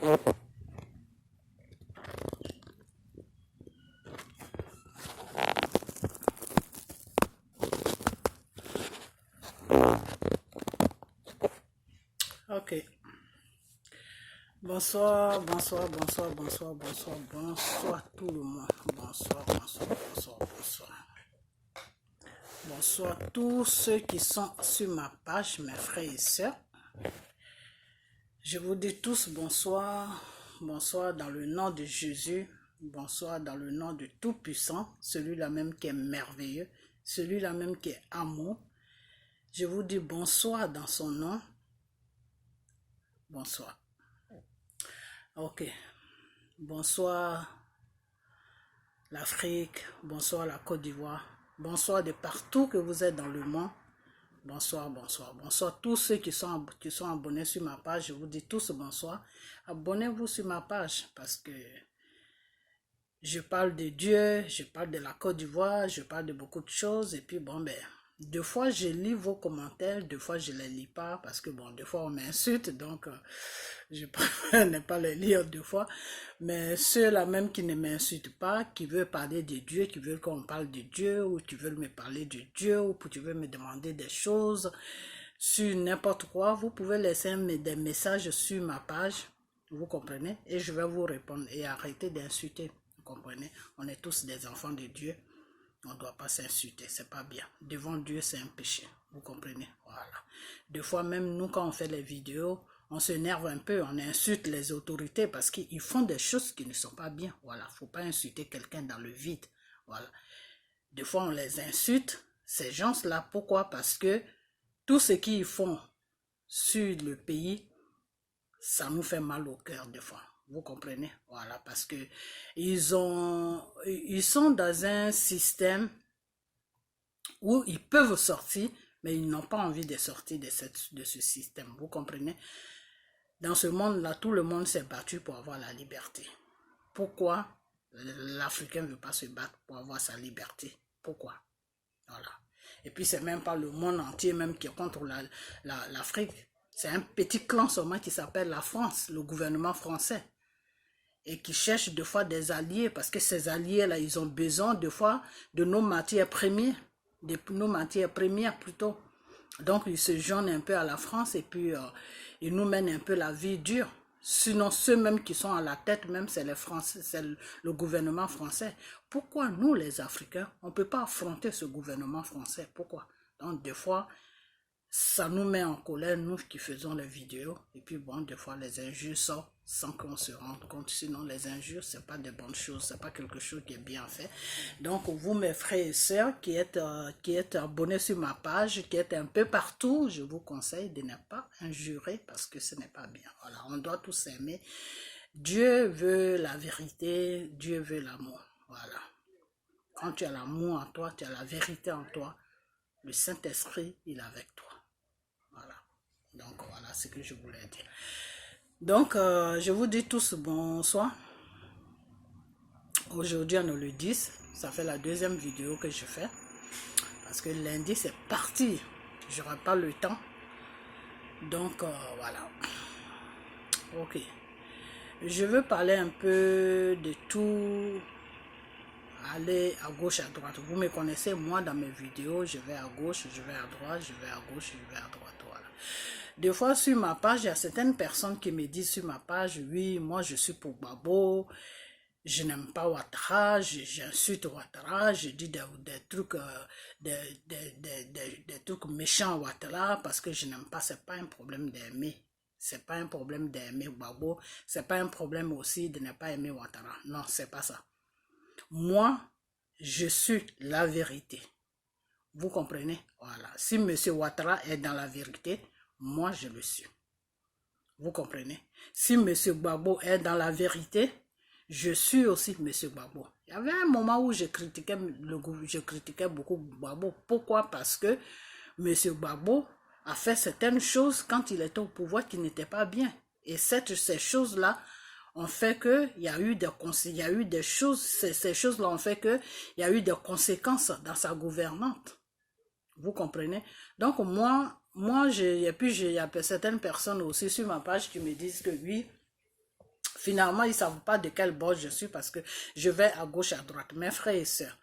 Ok. Bonsoir, bonsoir, bonsoir, bonsoir, bonsoir, bonsoir tout le monde. Bonsoir, bonsoir, bonsoir, bonsoir. Bonsoir tous ceux qui sont sur ma page, mes frères et sœurs. Je vous dis tous bonsoir, bonsoir dans le nom de Jésus, bonsoir dans le nom de Tout-Puissant, celui-là même qui est merveilleux, celui-là même qui est amour. Je vous dis bonsoir dans son nom. Bonsoir. Ok. Bonsoir l'Afrique, bonsoir la Côte d'Ivoire, bonsoir de partout que vous êtes dans le monde. Bonsoir, bonsoir, bonsoir tous ceux qui sont abonnés sur ma page. Je vous dis tous bonsoir. Abonnez-vous sur ma page parce que je parle de Dieu, je parle de la Côte d'Ivoire, je parle de beaucoup de choses. Et puis bon, ben, deux fois je lis vos commentaires, deux fois je ne les lis pas parce que bon, deux fois on m'insulte, donc je préfère ne pas les lire deux fois. Mais ceux-là même qui ne m'insultent pas, qui veulent parler de Dieu, qui veulent qu'on parle de Dieu, ou qui veulent me parler de Dieu, ou qui veulent me demander des choses sur n'importe quoi, vous pouvez laisser des messages sur ma page, vous comprenez, et je vais vous répondre et arrêter d'insulter. Vous comprenez, on est tous des enfants de Dieu. On ne doit pas s'insulter, c'est pas bien. Devant Dieu, c'est un péché. Vous comprenez? Voilà. Des fois, même nous, quand on fait les vidéos, on s'énerve un peu, on insulte les autorités parce qu'ils font des choses qui ne sont pas bien. Voilà. Il ne faut pas insulter quelqu'un dans le vide. Voilà. Des fois, on les insulte, ces gens-là. Pourquoi? Parce que tout ce qu'ils font sur le pays, ça nous fait mal au cœur des fois. Vous comprenez? Voilà, parce que ils sont dans un système où ils peuvent sortir, mais ils n'ont pas envie de sortir de ce système. Vous comprenez? Dans ce monde-là, tout le monde s'est battu pour avoir la liberté. Pourquoi l'Africain ne veut pas se battre pour avoir sa liberté? Pourquoi? Voilà. Et puis, c'est même pas le monde entier même qui est contre l'Afrique. C'est un petit clan seulement qui s'appelle la France, le gouvernement français. Et qui cherche des fois des alliés, parce que ces alliés-là, ils ont besoin des fois de nos matières premières, plutôt. Donc, ils se joignent un peu à la France et puis ils nous mènent un peu la vie dure. Sinon, ceux-mêmes qui sont à la tête, même, c'est les Français, c'est le gouvernement français. Pourquoi nous, les Africains, on ne peut pas affronter ce gouvernement français? Pourquoi? Donc, des fois, ça nous met en colère, nous qui faisons les vidéos. Et puis bon, des fois, les injures sortent sans qu'on se rende compte. Sinon, les injures, ce n'est pas de bonnes choses. Ce n'est pas quelque chose qui est bien fait. Donc, vous, mes frères et sœurs, qui êtes abonnés sur ma page, qui êtes un peu partout, je vous conseille de ne pas injurer parce que ce n'est pas bien. Voilà, on doit tous s'aimer. Dieu veut la vérité, Dieu veut l'amour. Voilà. Quand tu as l'amour en toi, tu as la vérité en toi, le Saint-Esprit, il est avec toi. Voilà. Donc, voilà ce que je voulais dire. Donc, je vous dis tous bonsoir. Aujourd'hui, on est le 10. Ça fait la deuxième vidéo que je fais. Parce que lundi, c'est parti. Je n'aurai pas le temps. Donc, voilà. Ok. Je veux parler un peu de tout. Aller à gauche, à droite. Vous me connaissez, moi, dans mes vidéos, je vais à gauche, je vais à droite, je vais à gauche, je vais à droite. Voilà. Des fois, sur ma page, il y a certaines personnes qui me disent sur ma page, oui, moi, je suis pour Gbagbo, je n'aime pas Ouattara, j'insulte Ouattara, je dis des trucs, des trucs méchants à Ouattara parce que je n'aime pas, c'est pas un problème d'aimer. C'est pas un problème d'aimer Gbagbo, c'est pas un problème aussi de ne pas aimer Ouattara. Non, c'est pas ça. Moi, je suis la vérité. Vous comprenez? Voilà. Si M. Ouattara est dans la vérité, moi, je le suis. Vous comprenez? Si M. Gbagbo est dans la vérité, je suis aussi M. Gbagbo. Il y avait un moment où je critiquais beaucoup Gbagbo. Pourquoi? Parce que M. Gbagbo a fait certaines choses quand il était au pouvoir qui n'étaient pas bien. Et ces choses-là ont fait qu'il y a eu des choses, ces choses-là ont fait qu'il y a eu des conséquences dans sa gouvernance. Vous comprenez? Donc et puis il y a certaines personnes aussi sur ma page qui me disent que oui, Finalement, ils ne savent pas de quel bord je suis parce que je vais à gauche, à droite. Mes frères et sœurs,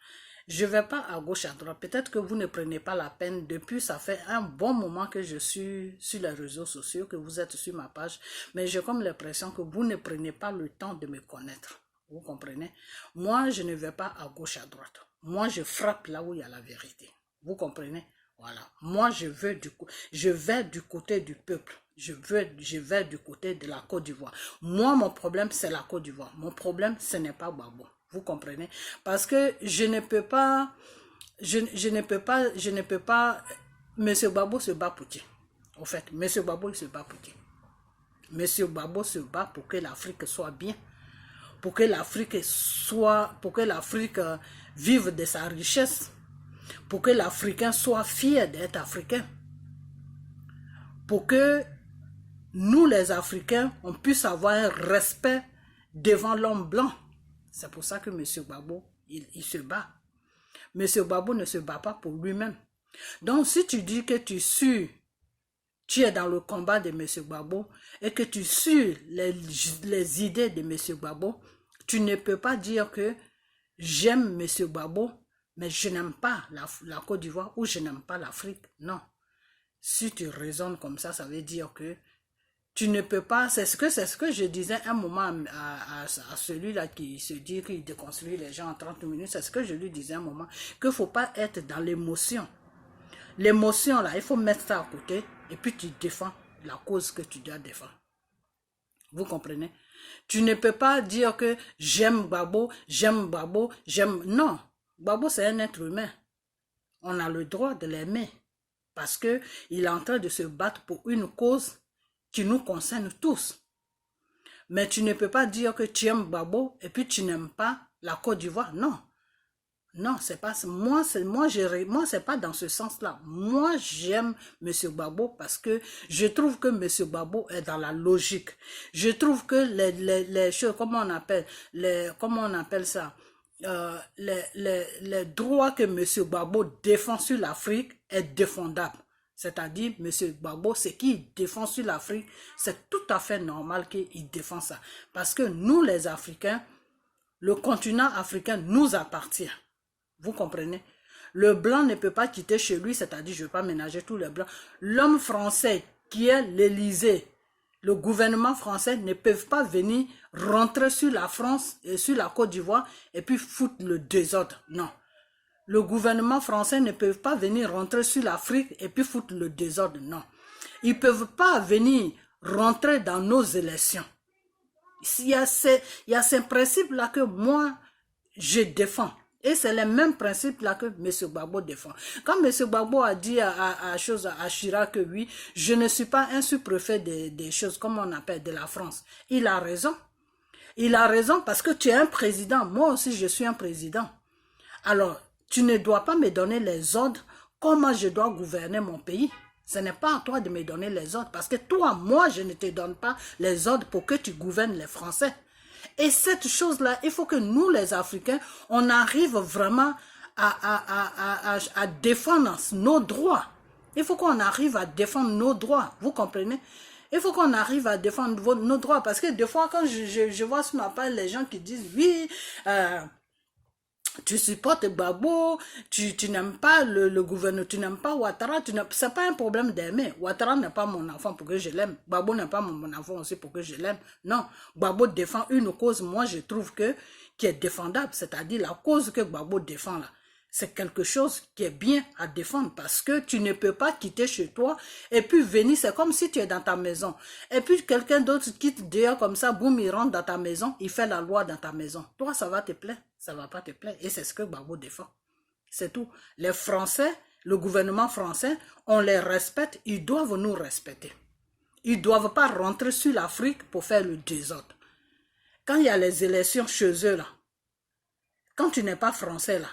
je ne vais pas à gauche, à droite. Peut-être que vous ne prenez pas la peine. Depuis, ça fait un bon moment que je suis sur les réseaux sociaux, que vous êtes sur ma page. Mais j'ai comme l'impression que vous ne prenez pas le temps de me connaître. Vous comprenez? Moi, je ne vais pas à gauche, à droite. Moi, je frappe là où il y a la vérité. Vous comprenez? Voilà. Moi, je vais du côté du peuple. Je vais du côté de la Côte d'Ivoire. Moi, mon problème, c'est la Côte d'Ivoire. Mon problème, ce n'est pas Gbagbo. Vous comprenez? Parce que je ne peux pas, Monsieur Gbagbo se bat pour qui? En fait, Monsieur Gbagbo, il se bat pour qui? Monsieur Gbagbo se bat pour que l'Afrique soit bien. Pour que l'Afrique vive de sa richesse. Pour que l'Africain soit fier d'être Africain. Pour que nous, les Africains, on puisse avoir un respect devant l'homme blanc. C'est pour ça que M. Gbagbo, il se bat. M. Gbagbo ne se bat pas pour lui-même. Donc, si tu dis que tu es dans le combat de M. Gbagbo et que tu suis les idées de M. Gbagbo, tu ne peux pas dire que j'aime M. Gbagbo, mais je n'aime pas la Côte d'Ivoire ou je n'aime pas l'Afrique. Non. Si tu raisonnes comme ça veut dire que tu ne peux pas, c'est ce que je disais un moment à celui-là qui se dit qu'il déconstruit les gens en 30 minutes, c'est ce que je lui disais un moment, qu'il ne faut pas être dans l'émotion. L'émotion là, il faut mettre ça à côté et puis tu défends la cause que tu dois défendre. Vous comprenez? Tu ne peux pas dire que j'aime Gbagbo, j'aime... Non, Gbagbo c'est un être humain. On a le droit de l'aimer parce qu'il est en train de se battre pour une cause qui nous concerne tous. Mais tu ne peux pas dire que tu aimes Gbagbo et puis tu n'aimes pas la Côte d'Ivoire. Non. Non, c'est pas moi c'est pas dans ce sens-là. Moi, j'aime M. Gbagbo parce que je trouve que M. Gbagbo est dans la logique. Je trouve que les choses, comment on appelle ça, les droits que M. Gbagbo défend sur l'Afrique est défendable. C'est-à-dire, M. Gbagbo, ce qu'il défend sur l'Afrique, c'est tout à fait normal qu'il défend ça. Parce que nous, les Africains, le continent africain nous appartient. Vous comprenez? Le blanc ne peut pas quitter chez lui, c'est-à-dire, je ne vais pas ménager tous les blancs. L'homme français qui est l'Élysée, le gouvernement français ne peuvent pas venir rentrer sur la France et sur la Côte d'Ivoire et puis foutre le désordre. Non. Le gouvernement français ne peut pas venir rentrer sur l'Afrique et puis foutre le désordre. Non. Ils ne peuvent pas venir rentrer dans nos élections. Il y a ces principes-là que moi, je défends. Et c'est les mêmes principes-là que M. Gbagbo défend. Quand M. Gbagbo a dit à Chirac que oui, je ne suis pas un sous-préfet des choses, comme on appelle, de la France. Il a raison. Il a raison parce que tu es un président. Moi aussi, je suis un président. Alors, tu ne dois pas me donner les ordres comment je dois gouverner mon pays. Ce n'est pas à toi de me donner les ordres parce que toi, moi, je ne te donne pas les ordres pour que tu gouvernes les Français. Et cette chose-là, il faut que nous, les Africains, on arrive vraiment à défendre nos droits. Il faut qu'on arrive à défendre nos droits. Vous comprenez? Il faut qu'on arrive à défendre nos droits. Parce que des fois, quand je vois sur ma page les gens qui disent, oui, tu supportes Gbagbo, tu n'aimes pas le gouverneur, tu n'aimes pas Ouattara, c'est pas un problème d'aimer. Ouattara n'est pas mon enfant pour que je l'aime. Gbagbo n'est pas mon enfant aussi pour que je l'aime. Non, Gbagbo défend une cause, moi je trouve qui est défendable. C'est-à-dire la cause que Gbagbo défend là. C'est quelque chose qui est bien à défendre parce que tu ne peux pas quitter chez toi et puis venir, c'est comme si tu es dans ta maison. Et puis quelqu'un d'autre quitte dehors comme ça, boum, il rentre dans ta maison, il fait la loi dans ta maison. Toi, ça va te plaire, ça va pas te plaire. Et c'est ce que Gbagbo défend. C'est tout. Les Français, le gouvernement français, on les respecte, ils doivent nous respecter. Ils ne doivent pas rentrer sur l'Afrique pour faire le désordre. Quand il y a les élections chez eux là, quand tu n'es pas français là,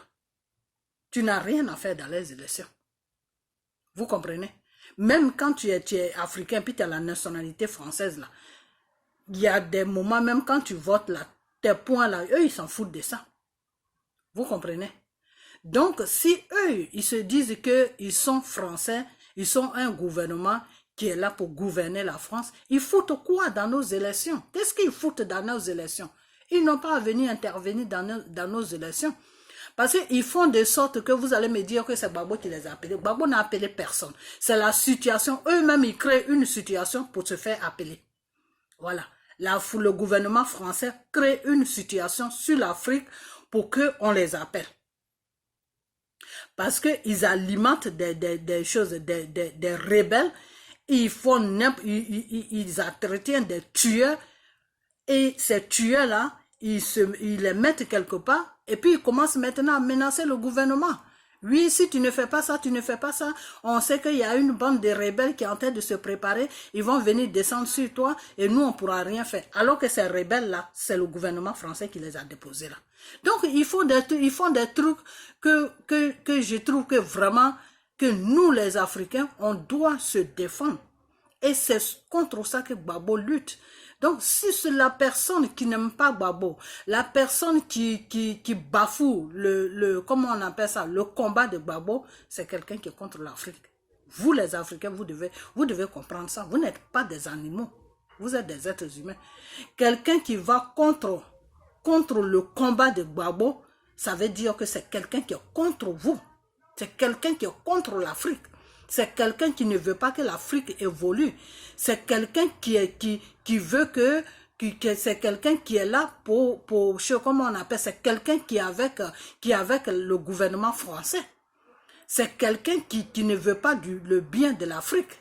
tu n'as rien à faire dans les élections. Vous comprenez? Même quand tu es africain, puis tu as la nationalité française, là, il y a des moments, même quand tu votes, là, tes points, là, eux, ils s'en foutent de ça. Vous comprenez? Donc, si eux, ils se disent qu'ils sont français, ils sont un gouvernement qui est là pour gouverner la France, ils foutent quoi dans nos élections? Qu'est-ce qu'ils foutent dans nos élections? Ils n'ont pas à venir intervenir dans nos élections. Parce qu'ils font de sorte que vous allez me dire que c'est Gbagbo qui les a appelés. Gbagbo n'a appelé personne. C'est la situation. Eux-mêmes, ils créent une situation pour se faire appeler. Voilà. Le gouvernement français crée une situation sur l'Afrique pour qu'on les appelle. Parce qu'ils alimentent des choses, des rebelles. Ils entretiennent des tueurs. Et ces tueurs-là, ils les mettent quelque part. Et puis, ils commencent maintenant à menacer le gouvernement. Oui, si tu ne fais pas ça, tu ne fais pas ça. On sait qu'il y a une bande de rebelles qui est en train de se préparer. Ils vont venir descendre sur toi et nous, on ne pourra rien faire. Alors que ces rebelles-là, c'est le gouvernement français qui les a déposés là. Donc, ils font des trucs que je trouve que vraiment, que nous, les Africains, on doit se défendre. Et c'est contre ça que Gbagbo lutte. Donc, si c'est la personne qui n'aime pas Gbagbo, la personne qui bafoue comment on appelle ça, le combat de Gbagbo, c'est quelqu'un qui est contre l'Afrique. Vous, les Africains, vous devez comprendre ça. Vous n'êtes pas des animaux. Vous êtes des êtres humains. Quelqu'un qui va contre le combat de Gbagbo, ça veut dire que c'est quelqu'un qui est contre vous. C'est quelqu'un qui est contre l'Afrique. C'est quelqu'un qui ne veut pas que l'Afrique évolue. C'est quelqu'un qui veut que c'est quelqu'un qui est là pour comment on appelle, c'est quelqu'un qui est avec le gouvernement français. C'est quelqu'un qui ne veut pas le bien de l'Afrique.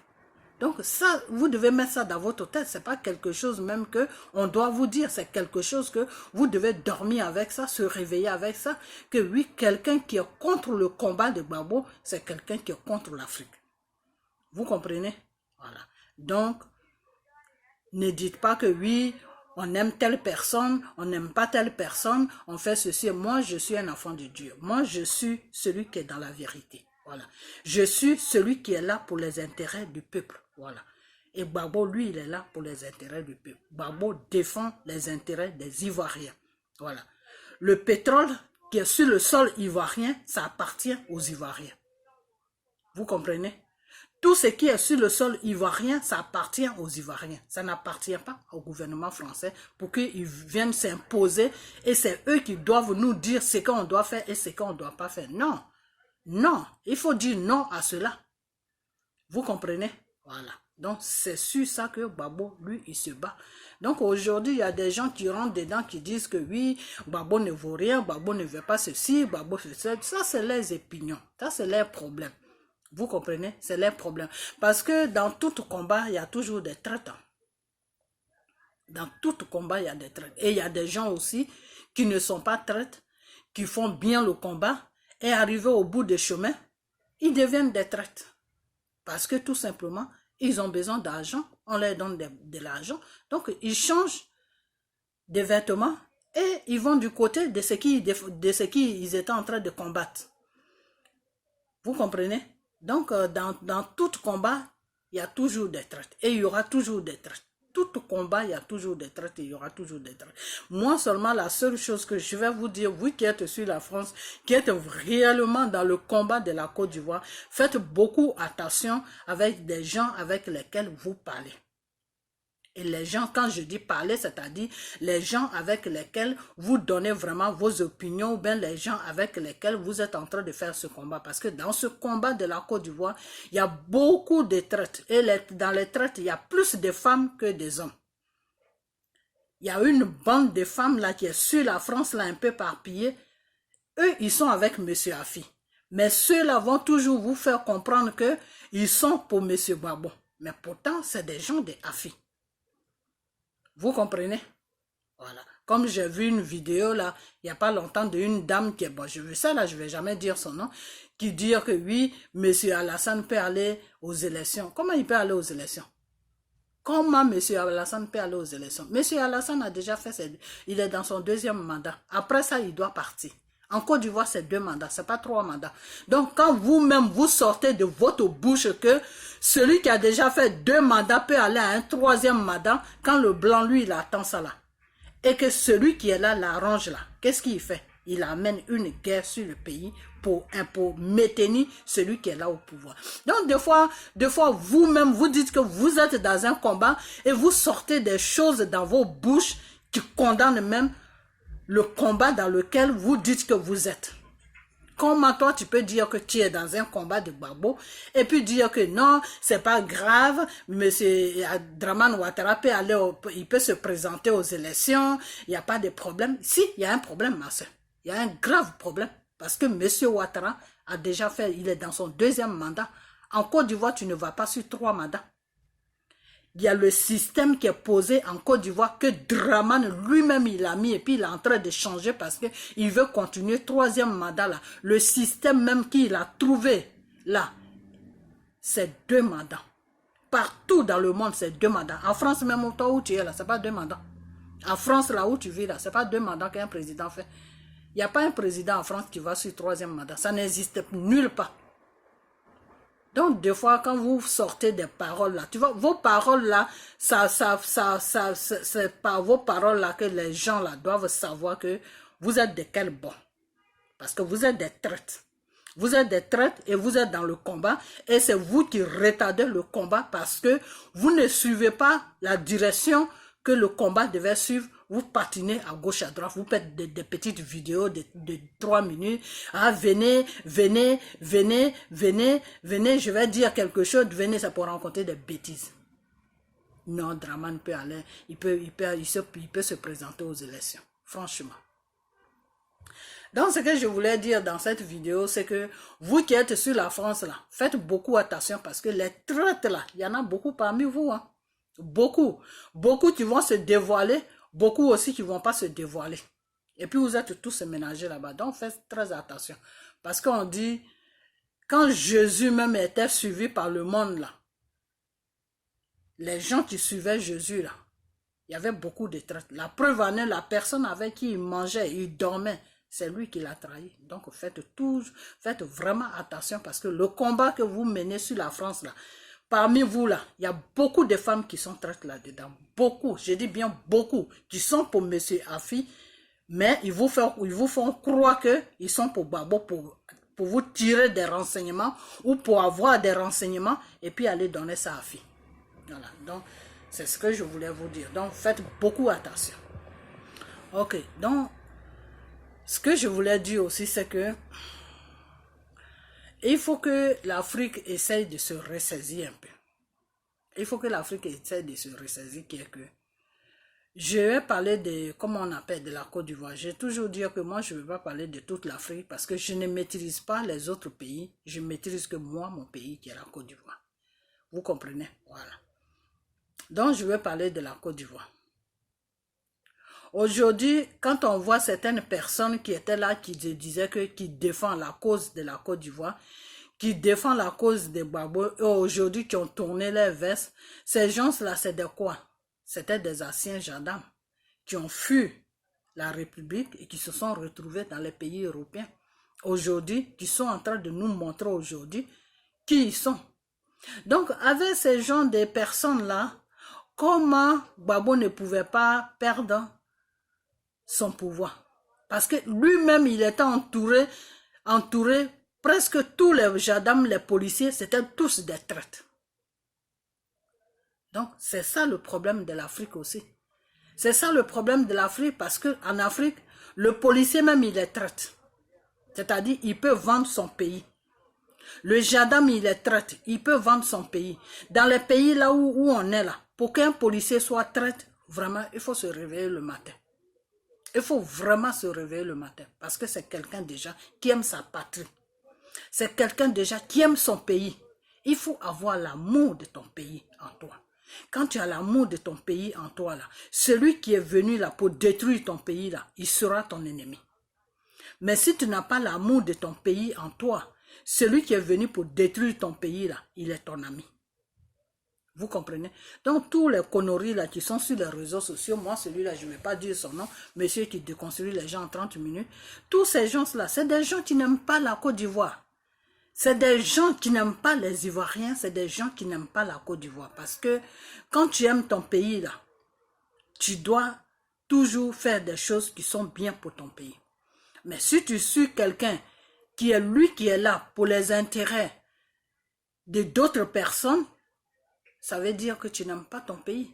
Donc ça, vous devez mettre ça dans votre tête. C'est pas quelque chose même que on doit vous dire. C'est quelque chose que vous devez dormir avec ça, se réveiller avec ça. Que oui, quelqu'un qui est contre le combat de Gbagbo, c'est quelqu'un qui est contre l'Afrique. Vous comprenez? Voilà. Donc, ne dites pas que oui, on aime telle personne, on n'aime pas telle personne, on fait ceci. Moi, je suis un enfant de Dieu. Moi, je suis celui qui est dans la vérité. Voilà. Je suis celui qui est là pour les intérêts du peuple. Voilà. Et Gbagbo, lui, il est là pour les intérêts du peuple. Gbagbo défend les intérêts des Ivoiriens. Voilà. Le pétrole qui est sur le sol ivoirien, ça appartient aux Ivoiriens. Vous comprenez? Tout ce qui est sur le sol ivoirien, ça appartient aux Ivoiriens. Ça n'appartient pas au gouvernement français pour qu'ils viennent s'imposer et c'est eux qui doivent nous dire ce qu'on doit faire et ce qu'on ne doit pas faire. Non, non, il faut dire non à cela. Vous comprenez? Voilà. Donc, c'est sur ça que Gbagbo, lui, il se bat. Donc, aujourd'hui, il y a des gens qui rentrent dedans, qui disent que oui, Gbagbo ne vaut rien, Gbagbo ne veut pas ceci, Gbagbo fait ça. Ça, c'est leurs opinions. Ça, c'est leurs problèmes. Vous comprenez? C'est leur problème. Parce que dans tout combat, il y a toujours des traitants. Dans tout combat, il y a des traîtres. Et il y a des gens aussi qui ne sont pas traîtres, qui font bien le combat, et arrivés au bout du chemin, ils deviennent des traîtres. Parce que tout simplement, ils ont besoin d'argent, on leur donne de l'argent. Donc, ils changent de vêtements et ils vont du côté de ce qu'ils étaient en train de combattre. Vous comprenez? Donc, dans tout combat, il y a toujours des traites. Et il y aura toujours des traites. Tout combat, il y a toujours des traites et il y aura toujours des traites. Moi, seulement, la seule chose que je vais vous dire, vous qui êtes sur la France, qui êtes réellement dans le combat de la Côte d'Ivoire, faites beaucoup attention avec des gens avec lesquels vous parlez. Et les gens, quand je dis parler, c'est-à-dire les gens avec lesquels vous donnez vraiment vos opinions ou bien les gens avec lesquels vous êtes en train de faire ce combat. Parce que dans ce combat de la Côte d'Ivoire, il y a beaucoup de traites. Et dans les traites, il y a plus de femmes que des hommes. Il y a une bande de femmes là qui est sur la France, là un peu éparpillée. Eux, ils sont avec M. Afi. Mais ceux-là vont toujours vous faire comprendre qu'ils sont pour M. Gbagbo. Mais pourtant, c'est des gens de Afi. Vous comprenez? Voilà. Comme j'ai vu une vidéo là, il n'y a pas longtemps d'une dame qui est, bon, je veux ça là, je ne vais jamais dire son nom, qui dit que oui, M. Alassane peut aller aux élections. Comment il peut aller aux élections? Comment M. Alassane peut aller aux élections? M. Alassane a déjà fait, il est dans son 2e mandat. Après ça, il doit partir. En Côte d'Ivoire, c'est 2 mandats, ce n'est pas 3 mandats. Donc, quand vous-même, vous sortez de votre bouche que celui qui a déjà fait 2 mandats peut aller à un 3e mandat, quand le blanc, lui, il attend ça là. Et que celui qui est là l'arrange là, qu'est-ce qu'il fait? il amène une guerre sur le pays pour maintenir celui qui est là au pouvoir. Donc des fois vous-même, vous dites que vous êtes dans un combat et vous sortez des choses dans vos bouches qui condamnent même le combat dans lequel vous dites que vous êtes. Comment toi tu peux dire que tu es dans un combat de Gbagbo et puis dire que non, c'est pas grave, monsieur Dramane Ouattara peut aller, il peut se présenter aux élections, il n'y a pas de problème. Si, il y a un problème, ma soeur. Il y a un grave problème parce que monsieur Ouattara a déjà fait, il est dans son 2e mandat. En Côte d'Ivoire, tu ne vas pas sur 3 mandats. Il y a le système qui est posé en Côte d'Ivoire que Dramane lui-même il a mis et puis il est en train de changer parce qu'il veut continuer 3e mandat là. Le système même qu'il a trouvé là, c'est 2 mandats. Partout dans le monde, c'est 2 mandats. En France même, toi où tu es là, c'est pas 2 mandats. En France là où tu vis là, c'est pas 2 mandats qu'un président fait. Il n'y a pas un président en France qui va sur 3e mandat. Ça n'existe nulle part. Donc, des fois, quand vous sortez des paroles là, tu vois, vos paroles là, c'est par vos paroles là que les gens là doivent savoir que vous êtes de quel bon. Parce que vous êtes des traites. Vous êtes des traites et vous êtes dans le combat. Et c'est vous qui retardez le combat parce que vous ne suivez pas la direction que le combat devait suivre. Vous patinez à gauche, à droite, vous faites des petites vidéos de 3 minutes. Ah, venez, venez, venez, venez, venez, je vais dire quelque chose, venez, ça pour rencontrer des bêtises. Non, Dramane peut aller, il peut se présenter aux élections, franchement. Donc, ce que je voulais dire dans cette vidéo, c'est que vous qui êtes sur la France, là, faites beaucoup attention parce que les traites, là, il y en a beaucoup parmi vous, hein. Beaucoup. Beaucoup qui vont se dévoiler. Beaucoup aussi qui ne vont pas se dévoiler. Et puis vous êtes tous ménagés là-bas. Donc faites très attention. Parce qu'on dit, quand Jésus même était suivi par le monde là, les gens qui suivaient Jésus là, il y avait beaucoup de traites. La preuve en est, la personne avec qui il mangeait, il dormait, c'est lui qui l'a trahi. Donc faites vraiment attention parce que le combat que vous menez sur la France là, parmi vous là, il y a beaucoup de femmes qui sont traites là-dedans. Beaucoup, je dis bien beaucoup, qui sont pour M. Afi, mais ils vous font croire qu'ils sont pour Gbagbo, pour vous tirer des renseignements ou pour avoir des renseignements et puis aller donner ça à Afi. Voilà, donc c'est ce que je voulais vous dire. Donc faites beaucoup attention. Ok, donc ce que je voulais dire aussi, c'est que il faut que l'Afrique essaye de se ressaisir un peu. Il faut que l'Afrique essaye de se ressaisir, qui est que je vais parler de, comment on appelle, de la Côte d'Ivoire. J'ai toujours dit que moi, je ne vais pas parler de toute l'Afrique parce que je ne maîtrise pas les autres pays. Je maîtrise que moi, mon pays, qui est la Côte d'Ivoire. Vous comprenez? Voilà. Donc, je vais parler de la Côte d'Ivoire. Aujourd'hui, quand on voit certaines personnes qui étaient là, qui disaient qui défendent la cause de la Côte d'Ivoire, qui défendent la cause des Gbagbo, et aujourd'hui qui ont tourné les vestes, ces gens-là, c'est de quoi? C'était des anciens gendarmes qui ont fui la République et qui se sont retrouvés dans les pays européens. Aujourd'hui, qui sont en train de nous montrer aujourd'hui qui ils sont. Donc, avec ces gens de personnes-là, comment Gbagbo ne pouvait pas perdre son pouvoir? Parce que lui-même, il était entouré, presque tous les gendarmes, les policiers, c'était tous des traites. Donc, c'est ça le problème de l'Afrique aussi. C'est ça le problème de l'Afrique parce qu'en Afrique, le policier même, il est traite. C'est-à-dire, il peut vendre son pays. Le gendarme, il est traite. Il peut vendre son pays. Dans les pays là où on est là, pour qu'un policier soit traite, vraiment, il faut se réveiller le matin. Il faut vraiment se réveiller le matin parce que c'est quelqu'un déjà qui aime sa patrie. C'est quelqu'un déjà qui aime son pays. Il faut avoir l'amour de ton pays en toi. Quand tu as l'amour de ton pays en toi, là, celui qui est venu là pour détruire ton pays, là, il sera ton ennemi. Mais si tu n'as pas l'amour de ton pays en toi, celui qui est venu pour détruire ton pays, là, il est ton ami. Vous comprenez? Donc, tous les conneries là qui sont sur les réseaux sociaux, moi, celui-là, je ne vais pas dire son nom, monsieur qui déconstruit les gens en 30 minutes, tous ces gens-là, c'est des gens qui n'aiment pas la Côte d'Ivoire. C'est des gens qui n'aiment pas les Ivoiriens, c'est des gens qui n'aiment pas la Côte d'Ivoire. Parce que quand tu aimes ton pays, là, tu dois toujours faire des choses qui sont bien pour ton pays. Mais si tu suis quelqu'un qui est lui qui est là pour les intérêts de d'autres personnes, ça veut dire que tu n'aimes pas ton pays.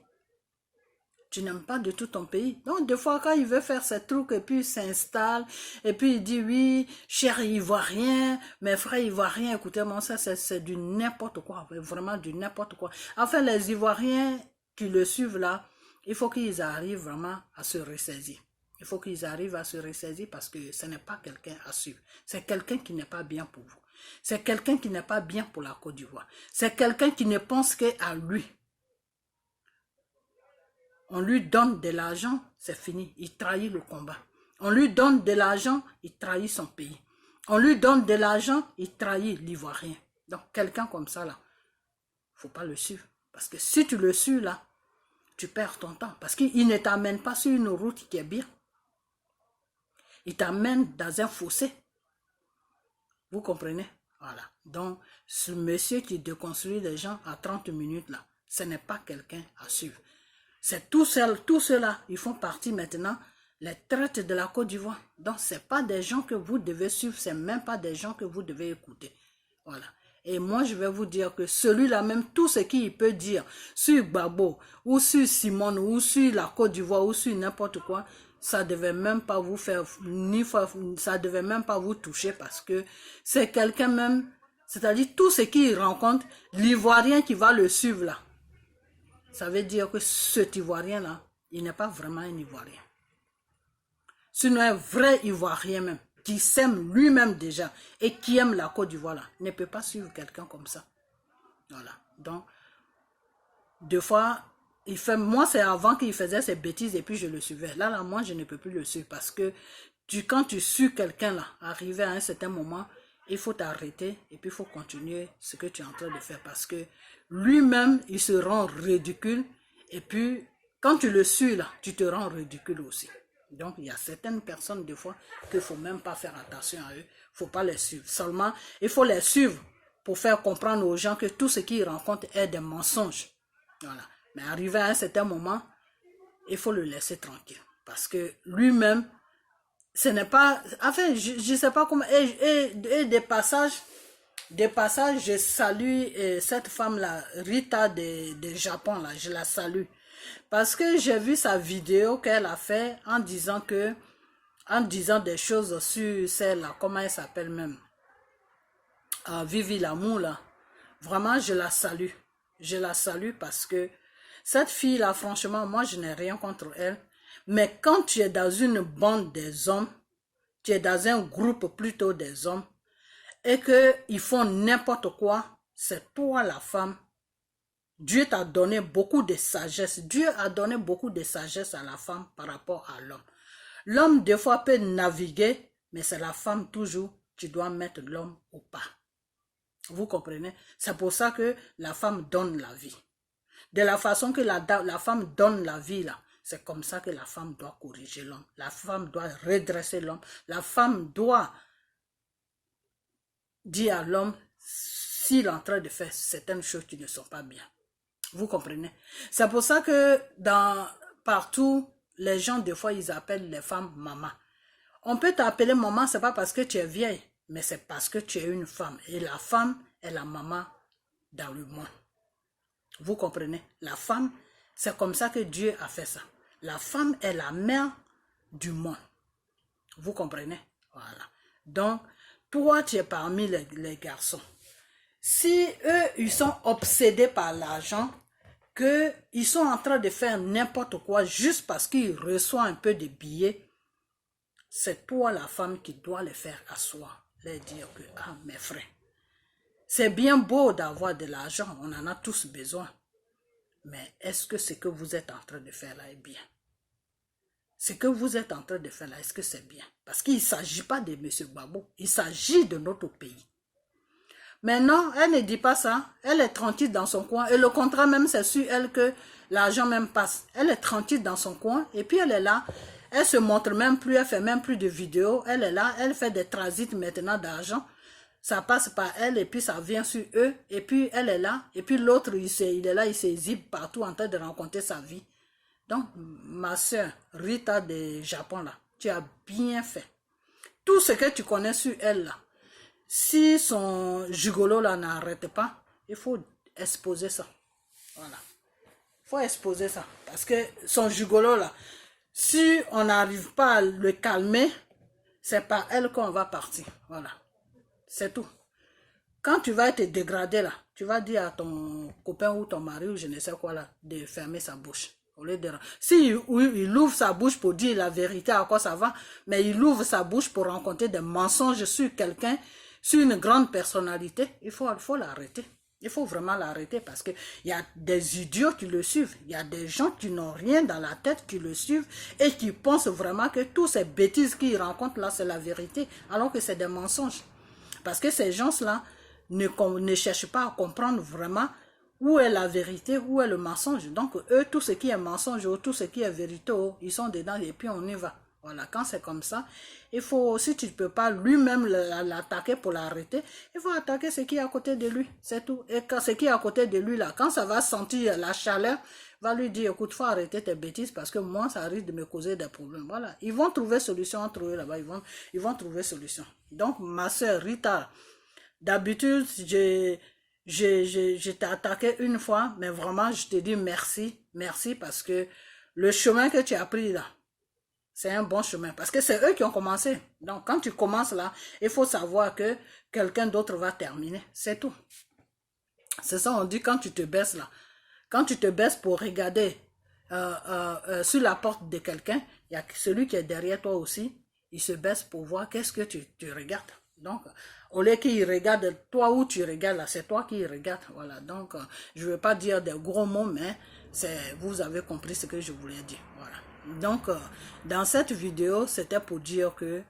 Tu n'aimes pas du tout ton pays. Donc, des fois, quand il veut faire ses trucs et puis il s'installe, et puis il dit, oui, cher Ivoirien, mes frères Ivoiriens, écoutez-moi, ça, c'est du n'importe quoi, vraiment du n'importe quoi. Enfin, les Ivoiriens qui le suivent là, il faut qu'ils arrivent vraiment à se ressaisir. Il faut qu'ils arrivent à se ressaisir parce que ce n'est pas quelqu'un à suivre. C'est quelqu'un qui n'est pas bien pour vous. C'est quelqu'un qui n'est pas bien pour la Côte d'Ivoire. C'est quelqu'un qui ne pense qu'à lui. On lui donne de l'argent, c'est fini, il trahit le combat. On lui donne de l'argent, il trahit son pays. On lui donne de l'argent, il trahit l'Ivoirien. Donc quelqu'un comme ça là, il ne faut pas le suivre. Parce que si tu le suis là, tu perds ton temps. Parce qu'il ne t'amène pas sur une route qui est bien. Il t'amène dans un fossé. Vous comprenez? Voilà. Donc, ce monsieur qui déconstruit les gens à 30 minutes là, ce n'est pas quelqu'un à suivre. C'est tout ceux-là, ils font partie maintenant, les traites de la Côte d'Ivoire. Donc, ce n'est pas des gens que vous devez suivre, ce n'est même pas des gens que vous devez écouter. Voilà. Et moi, je vais vous dire que celui-là, même tout ce qu'il peut dire sur Gbagbo, ou sur Simone, ou sur la Côte d'Ivoire, ou sur n'importe quoi, ça ne devait même pas vous faire, ça devait même pas vous toucher parce que c'est quelqu'un même, c'est-à-dire tout ce qu'il rencontre, l'Ivoirien qui va le suivre là. Ça veut dire que cet Ivoirien-là, il n'est pas vraiment un Ivoirien. Sinon, un vrai Ivoirien même, qui s'aime lui-même déjà et qui aime la Côte d'Ivoire, ne peut pas suivre quelqu'un comme ça. Voilà. Donc, deux fois, moi, c'est avant qu'il faisait ses bêtises et puis je le suivais. Là, moi, je ne peux plus le suivre parce que quand tu suis quelqu'un là, arrivé à un certain moment, il faut t'arrêter et puis il faut continuer ce que tu es en train de faire parce que lui-même, il se rend ridicule et puis quand tu le suis là, tu te rends ridicule aussi. Donc, il y a certaines personnes des fois qu'il ne faut même pas faire attention à eux, il ne faut pas les suivre. Seulement, il faut les suivre pour faire comprendre aux gens que tout ce qu'ils rencontrent est des mensonges. Voilà. Mais arrivé à un certain moment, il faut le laisser tranquille parce que lui-même, ce n'est pas, enfin, je ne sais pas comment, et des passages, je salue cette femme-là, Rita de Japon, là, je la salue. Parce que j'ai vu sa vidéo qu'elle a fait en disant des choses sur celle-là, comment elle s'appelle même, Vivi Lamour, là. Vraiment, je la salue. Je la salue parce que cette fille-là, franchement, moi, je n'ai rien contre elle. Mais quand tu es dans une bande des hommes, tu es dans un groupe plutôt des hommes, et qu'ils font n'importe quoi, c'est toi la femme. Dieu t'a donné beaucoup de sagesse. Dieu a donné beaucoup de sagesse à la femme par rapport à l'homme. L'homme, des fois, peut naviguer, mais c'est la femme toujours. Tu dois mettre l'homme au pas. Vous comprenez? C'est pour ça que la femme donne la vie. De la façon que la femme donne la vie, là, c'est comme ça que la femme doit corriger l'homme. La femme doit redresser l'homme. La femme doit dire à l'homme s'il est en train de faire certaines choses qui ne sont pas bien. Vous comprenez? C'est pour ça que partout, les gens, des fois, ils appellent les femmes maman. On peut t'appeler maman, c'est pas parce que tu es vieille, mais c'est parce que tu es une femme. Et la femme est la maman dans le monde. Vous comprenez? La femme, c'est comme ça que Dieu a fait ça. La femme est la mère du monde. Vous comprenez? Voilà. Donc, toi, tu es parmi les garçons. Si eux, ils sont obsédés par l'argent, qu'ils sont en train de faire n'importe quoi juste parce qu'ils reçoivent un peu de billets, c'est toi la femme qui doit les faire asseoir, leur dire que, ah mes frères, c'est bien beau d'avoir de l'argent, on en a tous besoin, mais est-ce que ce que vous êtes en train de faire là est bien? Ce que vous êtes en train de faire là, est-ce que c'est bien? Parce qu'il ne s'agit pas de M. Gbagbo, il s'agit de notre pays. Mais non, elle ne dit pas ça. Elle est tranquille dans son coin. Et le contrat même, c'est sur elle que l'argent même passe. Elle est tranquille dans son coin. Et puis elle est là. Elle se montre même plus. Elle fait même plus de vidéos. Elle est là. Elle fait des transits maintenant d'argent. Ça passe par elle et puis ça vient sur eux. Et puis elle est là. Et puis l'autre, il est là. Il s'exhibe partout en train de rencontrer sa vie. Donc, ma soeur, Rita de Japon, là, tu as bien fait. tout ce que tu connais sur elle là, si son gigolo là n'arrête pas, il faut exposer ça. Voilà. Il faut exposer ça. Parce que son gigolo là, si on n'arrive pas à le calmer, c'est par elle qu'on va partir. Voilà. C'est tout. Quand tu vas être dégradé là, tu vas dire à ton copain ou ton mari ou je ne sais quoi là, de fermer sa bouche. Au lieu de... Si il ouvre sa bouche pour dire la vérité à quoi ça va, mais il ouvre sa bouche pour rencontrer des mensonges sur quelqu'un, sur une grande personnalité, il faut l'arrêter. Il faut vraiment l'arrêter parce qu'il y a des idiots qui le suivent. Il y a des gens qui n'ont rien dans la tête qui le suivent et qui pensent vraiment que toutes ces bêtises qu'ils rencontrent là, c'est la vérité, alors que c'est des mensonges. Parce que ces gens-là ne cherchent pas à comprendre vraiment où est la vérité, où est le mensonge. Donc, eux, tout ce qui est mensonge ou tout ce qui est vérité, ils sont dedans et puis on y va. Voilà, quand c'est comme ça, il faut, si tu ne peux pas lui-même l'attaquer pour l'arrêter, il faut attaquer ce qui est à côté de lui, c'est tout. Et quand ce qui est à côté de lui, là, quand ça va sentir la chaleur, va lui dire, écoute, il faut arrêter tes bêtises parce que moi, ça risque de me causer des problèmes. Voilà, ils vont trouver solution entre eux là-bas, ils vont trouver solution. Donc, ma soeur Rita, d'habitude, je t'ai attaqué une fois, mais vraiment, je te dis merci, merci parce que le chemin que tu as pris là, c'est un bon chemin parce que c'est eux qui ont commencé. Donc, quand tu commences là, il faut savoir que quelqu'un d'autre va terminer. C'est tout. C'est ça, on dit quand tu te baisses là. Quand tu te baisses pour regarder sur la porte de quelqu'un, il y a celui qui est derrière toi aussi. Il se baisse pour voir qu'est-ce que tu regardes. Donc, au lieu qu'il regarde toi où tu regardes là, c'est toi qui regardes. Voilà. Donc, je ne veux pas dire des gros mots, mais vous avez compris ce que je voulais dire. Voilà. Donc, dans cette vidéo, c'était pour dire que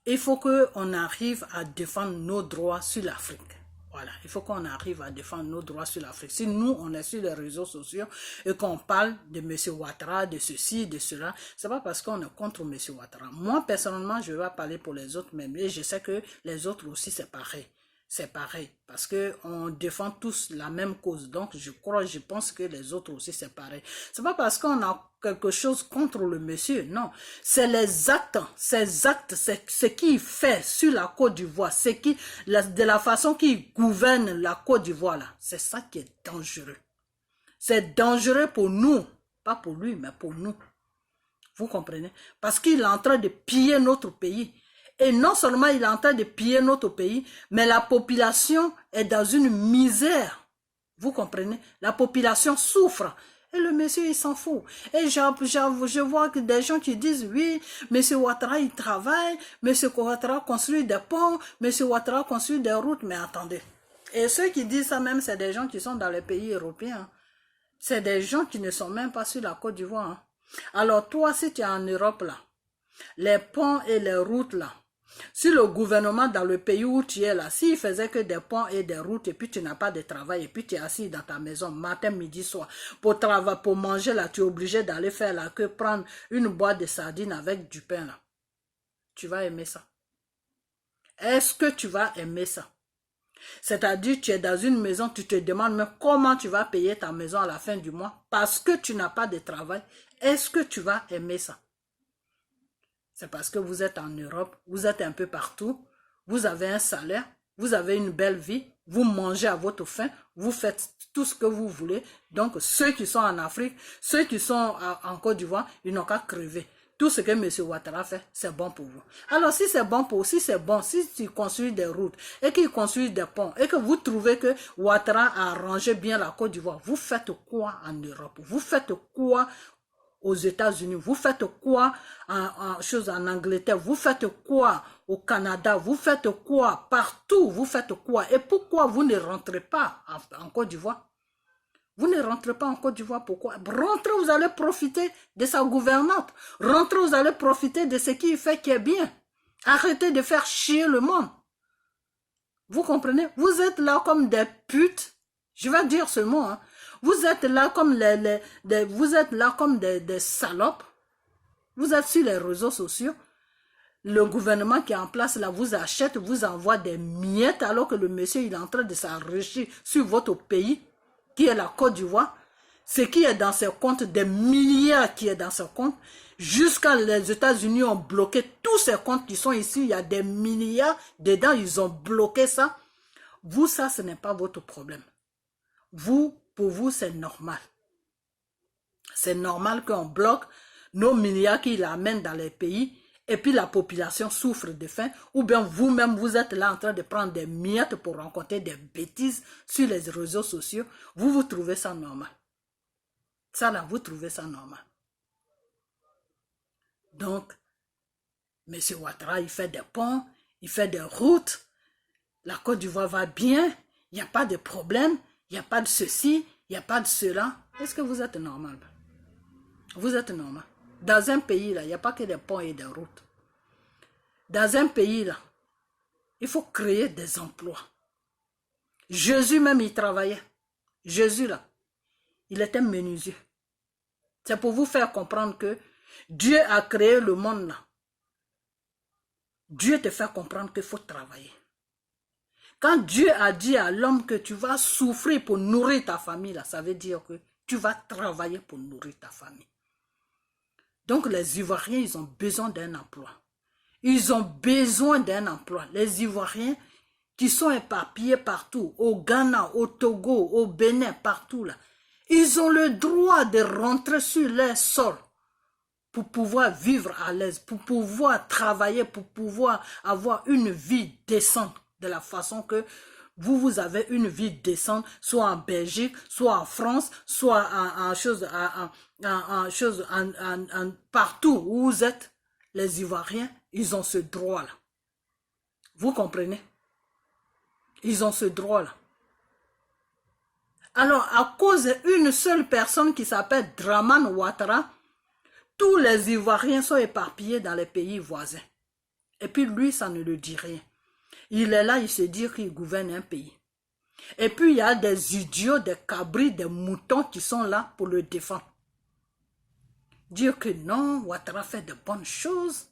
il faut qu'on arrive à défendre nos droits sur l'Afrique. Voilà, il faut qu'on arrive à défendre nos droits sur l'Afrique. Si nous, on est sur les réseaux sociaux et qu'on parle de M. Ouattara, de ceci, de cela, c'est pas parce qu'on est contre M. Ouattara. Moi, personnellement, je vais parler pour les autres même. Et je sais que les autres aussi, c'est pareil. C'est pareil, parce qu'on défend tous la même cause. Donc, je pense que les autres aussi, c'est pareil. C'est pas parce qu'on a quelque chose contre le monsieur, non. C'est les actes, ces actes, c'est ce qu'il fait sur la Côte d'Ivoire, de la façon qu'il gouverne la Côte d'Ivoire, là. C'est ça qui est dangereux. C'est dangereux pour nous, pas pour lui, mais pour nous. Vous comprenez? Parce qu'il est en train de piller notre pays. Et non seulement il est en train de piller notre pays, mais la population est dans une misère. Vous comprenez? La population souffre. Et le monsieur, il s'en fout. Et je vois que des gens qui disent, oui, monsieur Ouattara, il travaille, monsieur Ouattara construit des ponts, monsieur Ouattara construit des routes. Mais attendez. Et ceux qui disent ça même, c'est des gens qui sont dans les pays européens. C'est des gens qui ne sont même pas sur la Côte d'Ivoire. Hein. Alors toi, si tu es en Europe, là, les ponts et les routes, là, si le gouvernement dans le pays où tu es là, s'il faisait que des ponts et des routes et puis tu n'as pas de travail et puis tu es assis dans ta maison matin, midi, soir pour travailler, pour manger là, tu es obligé d'aller faire la queue, prendre une boîte de sardines avec du pain là. Tu vas aimer ça? Est-ce que tu vas aimer ça? C'est-à-dire tu es dans une maison, tu te demandes mais comment tu vas payer ta maison à la fin du mois parce que tu n'as pas de travail. Est-ce que tu vas aimer ça? C'est parce que vous êtes en Europe, vous êtes un peu partout, vous avez un salaire, vous avez une belle vie, vous mangez à votre faim, vous faites tout ce que vous voulez. Donc, ceux qui sont en Afrique, ceux qui sont en Côte d'Ivoire, ils n'ont qu'à crever. Tout ce que M. Ouattara fait, c'est bon pour vous. Alors, si c'est bon pour vous, si tu construis des routes et qu'il construit des ponts et que vous trouvez que Ouattara a arrangé bien la Côte d'Ivoire, vous faites quoi en Europe? Vous faites quoi aux États-Unis? Vous faites quoi en Angleterre? Vous faites quoi au Canada? Vous faites quoi partout? Vous faites quoi? Et pourquoi vous ne rentrez pas en Côte d'Ivoire? Vous ne rentrez pas en Côte d'Ivoire, pourquoi? Rentrez, vous allez profiter de sa gouvernante. Rentrez, vous allez profiter de ce qu'il fait qui est bien. Arrêtez de faire chier le monde. Vous comprenez? Vous êtes là comme des putes. Je vais dire ce mot, hein. Vous êtes là comme des salopes. Vous êtes sur les réseaux sociaux. Le gouvernement qui est en place là vous achète, vous envoie des miettes alors que le monsieur il est en train de s'enrichir sur votre pays, qui est la Côte d'Ivoire. Ce qui est dans ces comptes, des milliards qui est dans ces comptes, jusqu'à les États-Unis ont bloqué tous ces comptes qui sont ici, il y a des milliards dedans, ils ont bloqué ça. Vous, ça, ce n'est pas votre problème. Vous, pour vous, c'est normal. C'est normal qu'on bloque nos milliards qui l'amènent dans les pays et puis la population souffre de faim, ou bien vous-même, vous êtes là en train de prendre des miettes pour rencontrer des bêtises sur les réseaux sociaux. Vous trouvez ça normal. Ça là, vous trouvez ça normal. Donc, M. Ouattara, il fait des ponts, il fait des routes, la Côte d'Ivoire va bien, il n'y a pas de problème, il n'y a pas de ceci, il n'y a pas de cela. Est-ce que vous êtes normal? Vous êtes normal. Dans un pays, là, il n'y a pas que des ponts et des routes. Dans un pays, là, il faut créer des emplois. Jésus même, il travaillait. Jésus, là, il était menuisier. C'est pour vous faire comprendre que Dieu a créé le monde, là. Dieu te fait comprendre qu'il faut travailler. Quand Dieu a dit à l'homme que tu vas souffrir pour nourrir ta famille, là, ça veut dire que tu vas travailler pour nourrir ta famille. Donc les Ivoiriens, ils ont besoin d'un emploi. Ils ont besoin d'un emploi. Les Ivoiriens qui sont éparpillés partout, au Ghana, au Togo, au Bénin, partout là, ils ont le droit de rentrer sur leur sol pour pouvoir vivre à l'aise, pour pouvoir travailler, pour pouvoir avoir une vie décente de la façon que vous avez une vie décente, soit en Belgique, soit en France, soit partout où vous êtes. Les Ivoiriens, ils ont ce droit-là. Vous comprenez? Ils ont ce droit-là. Alors, à cause d'une seule personne qui s'appelle Dramane Ouattara, tous les Ivoiriens sont éparpillés dans les pays voisins. Et puis lui, ça ne le dit rien. Il est là, il se dit qu'il gouverne un pays. Et puis il y a des idiots, des cabris, des moutons qui sont là pour le défendre. Dire que non, Ouattara fait de bonnes choses.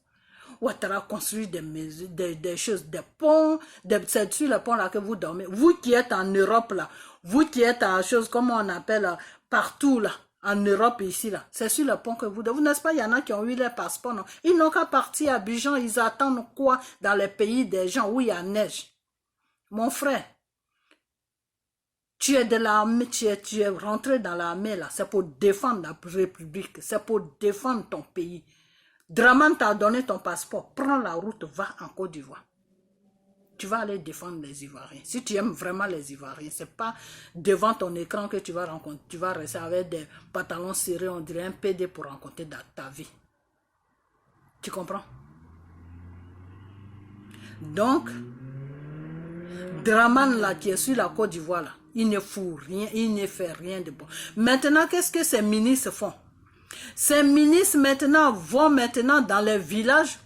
Ouattara construit des choses, des ponts. C'est sur le pont là que vous dormez. Vous qui êtes en Europe là, vous qui êtes en chose, comment on appelle, partout là, en Europe ici là, c'est sur le pont que vous dormez. Vous n'est-ce pas, il y en a qui ont eu leur passeport, non? Ils n'ont qu'à partir à Abidjan, ils attendent quoi dans les pays des gens où il y a neige? Mon frère, tu es de l'armée, tu es rentré dans l'armée là, c'est pour défendre la République, c'est pour défendre ton pays. Dramane t'a donné ton passeport, prends la route, va en Côte d'Ivoire. Tu vas aller défendre les Ivoiriens. Si tu aimes vraiment les Ivoiriens, ce n'est pas devant ton écran que tu vas rencontrer, tu vas rester avec des pantalons serrés, on dirait un PD pour rencontrer dans ta vie. Tu comprends? Donc, Dramane là qui est sur la Côte d'Ivoire là, il ne fout rien, il ne fait rien de bon. Maintenant, qu'est-ce que ces ministres font? Ces ministres maintenant vont maintenant dans les villages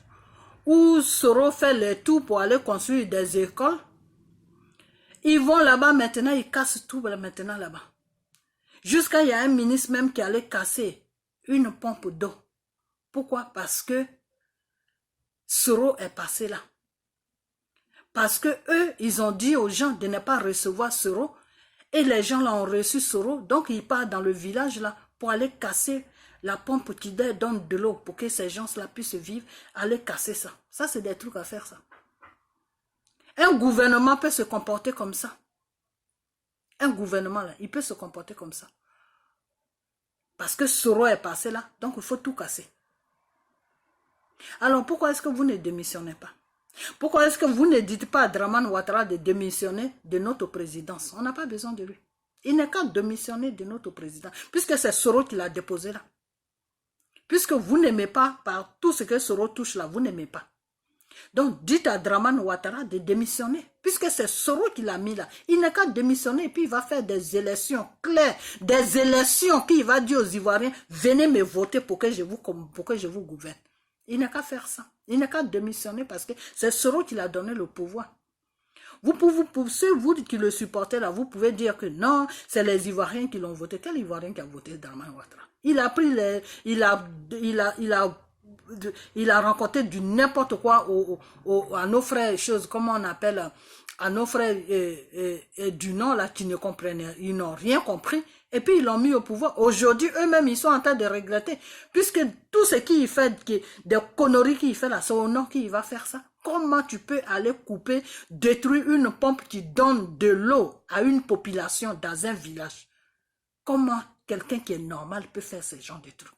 où Soro fait les tours pour aller construire des écoles. Ils vont là-bas maintenant, ils cassent tout maintenant là-bas. Jusqu'à il y a un ministre même qui allait casser une pompe d'eau. Pourquoi? Parce que Soro est passé là. Parce que eux, ils ont dit aux gens de ne pas recevoir Soro. Et les gens là ont reçu Soro. Donc ils partent dans le village là pour aller casser la pompe qui donne de l'eau pour que ces gens-là puissent vivre, aller casser ça. Ça, c'est des trucs à faire, ça. Un gouvernement peut se comporter comme ça. Un gouvernement, là, il peut se comporter comme ça. Parce que Soro est passé là, donc il faut tout casser. Alors, pourquoi est-ce que vous ne démissionnez pas? Pourquoi est-ce que vous ne dites pas à Dramane Ouattara de démissionner de notre présidence? On n'a pas besoin de lui. Il n'est qu'à démissionner de notre président, puisque c'est Soro qui l'a déposé là. Puisque vous n'aimez pas, par tout ce que Soro touche là, vous n'aimez pas. Donc, dites à Dramane Ouattara de démissionner, puisque c'est Soro qui l'a mis là. Il n'a qu'à démissionner et puis il va faire des élections claires, des élections qu'il va dire aux Ivoiriens, venez me voter pour que je vous gouverne. Il n'a qu'à faire ça. Il n'a qu'à démissionner parce que c'est Soro qui l'a donné le pouvoir. Pour ceux vous qui le supportez là, vous pouvez dire que non, c'est les Ivoiriens qui l'ont voté. Quel Ivoirien qui a voté Dramane Ouattara? Il a pris il a rencontré du n'importe quoi à nos frères, comment on appelle, à nos frères du Nord là qui ne comprenaient, ils n'ont rien compris. Et puis ils l'ont mis au pouvoir. Aujourd'hui, eux-mêmes, ils sont en train de regretter. Puisque tout ce qu'il fait, des conneries qu'il fait là, c'est au nom qu'il va faire ça. Comment tu peux aller couper, détruire une pompe qui donne de l'eau à une population dans un village? Comment quelqu'un qui est normal peut faire ce genre de trucs?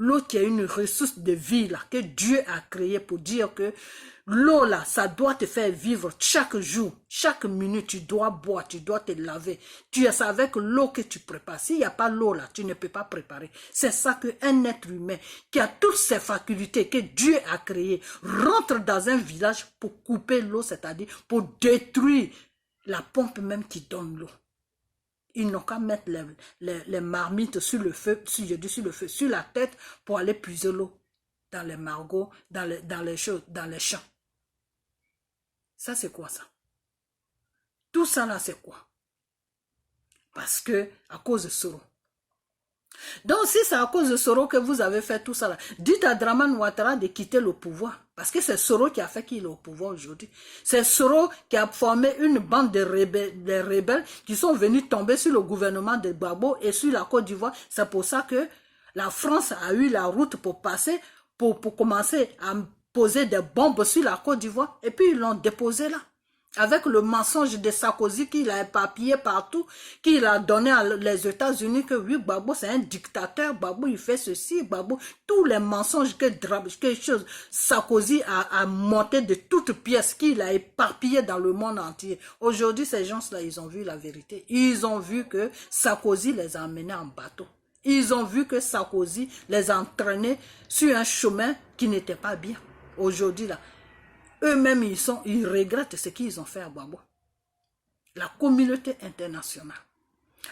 L'eau qui est une ressource de vie là, que Dieu a créée pour dire que l'eau là, ça doit te faire vivre chaque jour, chaque minute, tu dois boire, tu dois te laver. Tu es avec l'eau que tu prépares. S'il n'y a pas l'eau là, tu ne peux pas préparer. C'est ça qu'un être humain qui a toutes ces facultés que Dieu a créées rentre dans un village pour couper l'eau, c'est-à-dire pour détruire la pompe même qui donne l'eau. Ils n'ont qu'à mettre les marmites sur le feu, sur la tête pour aller puiser l'eau dans les margots, dans les champs. Ça, c'est quoi ça? Tout ça là, c'est quoi? Parce que, à cause de Soro. Donc, si c'est à cause de Soro que vous avez fait tout ça là, dites à Draman Ouattara de quitter le pouvoir. Parce que c'est Soro qui a fait qu'il est au pouvoir aujourd'hui. C'est Soro qui a formé une bande de rebelles qui sont venus tomber sur le gouvernement de Gbagbo et sur la Côte d'Ivoire. C'est pour ça que la France a eu la route pour passer, pour commencer à poser des bombes sur la Côte d'Ivoire. Et puis ils l'ont déposé là. Avec le mensonge de Sarkozy qu'il a éparpillé partout, qu'il a donné aux États-Unis que oui, Gbagbo c'est un dictateur, Gbagbo il fait ceci, Gbagbo, tous les mensonges que Sarkozy a monté de toutes pièces, qu'il a éparpillé dans le monde entier. Aujourd'hui, ces gens-là, ils ont vu la vérité. Ils ont vu que Sarkozy les a emmenés en bateau. Ils ont vu que Sarkozy les a entraînés sur un chemin qui n'était pas bien. Aujourd'hui, là, eux-mêmes, ils regrettent ce qu'ils ont fait à Gbagbo. La communauté internationale,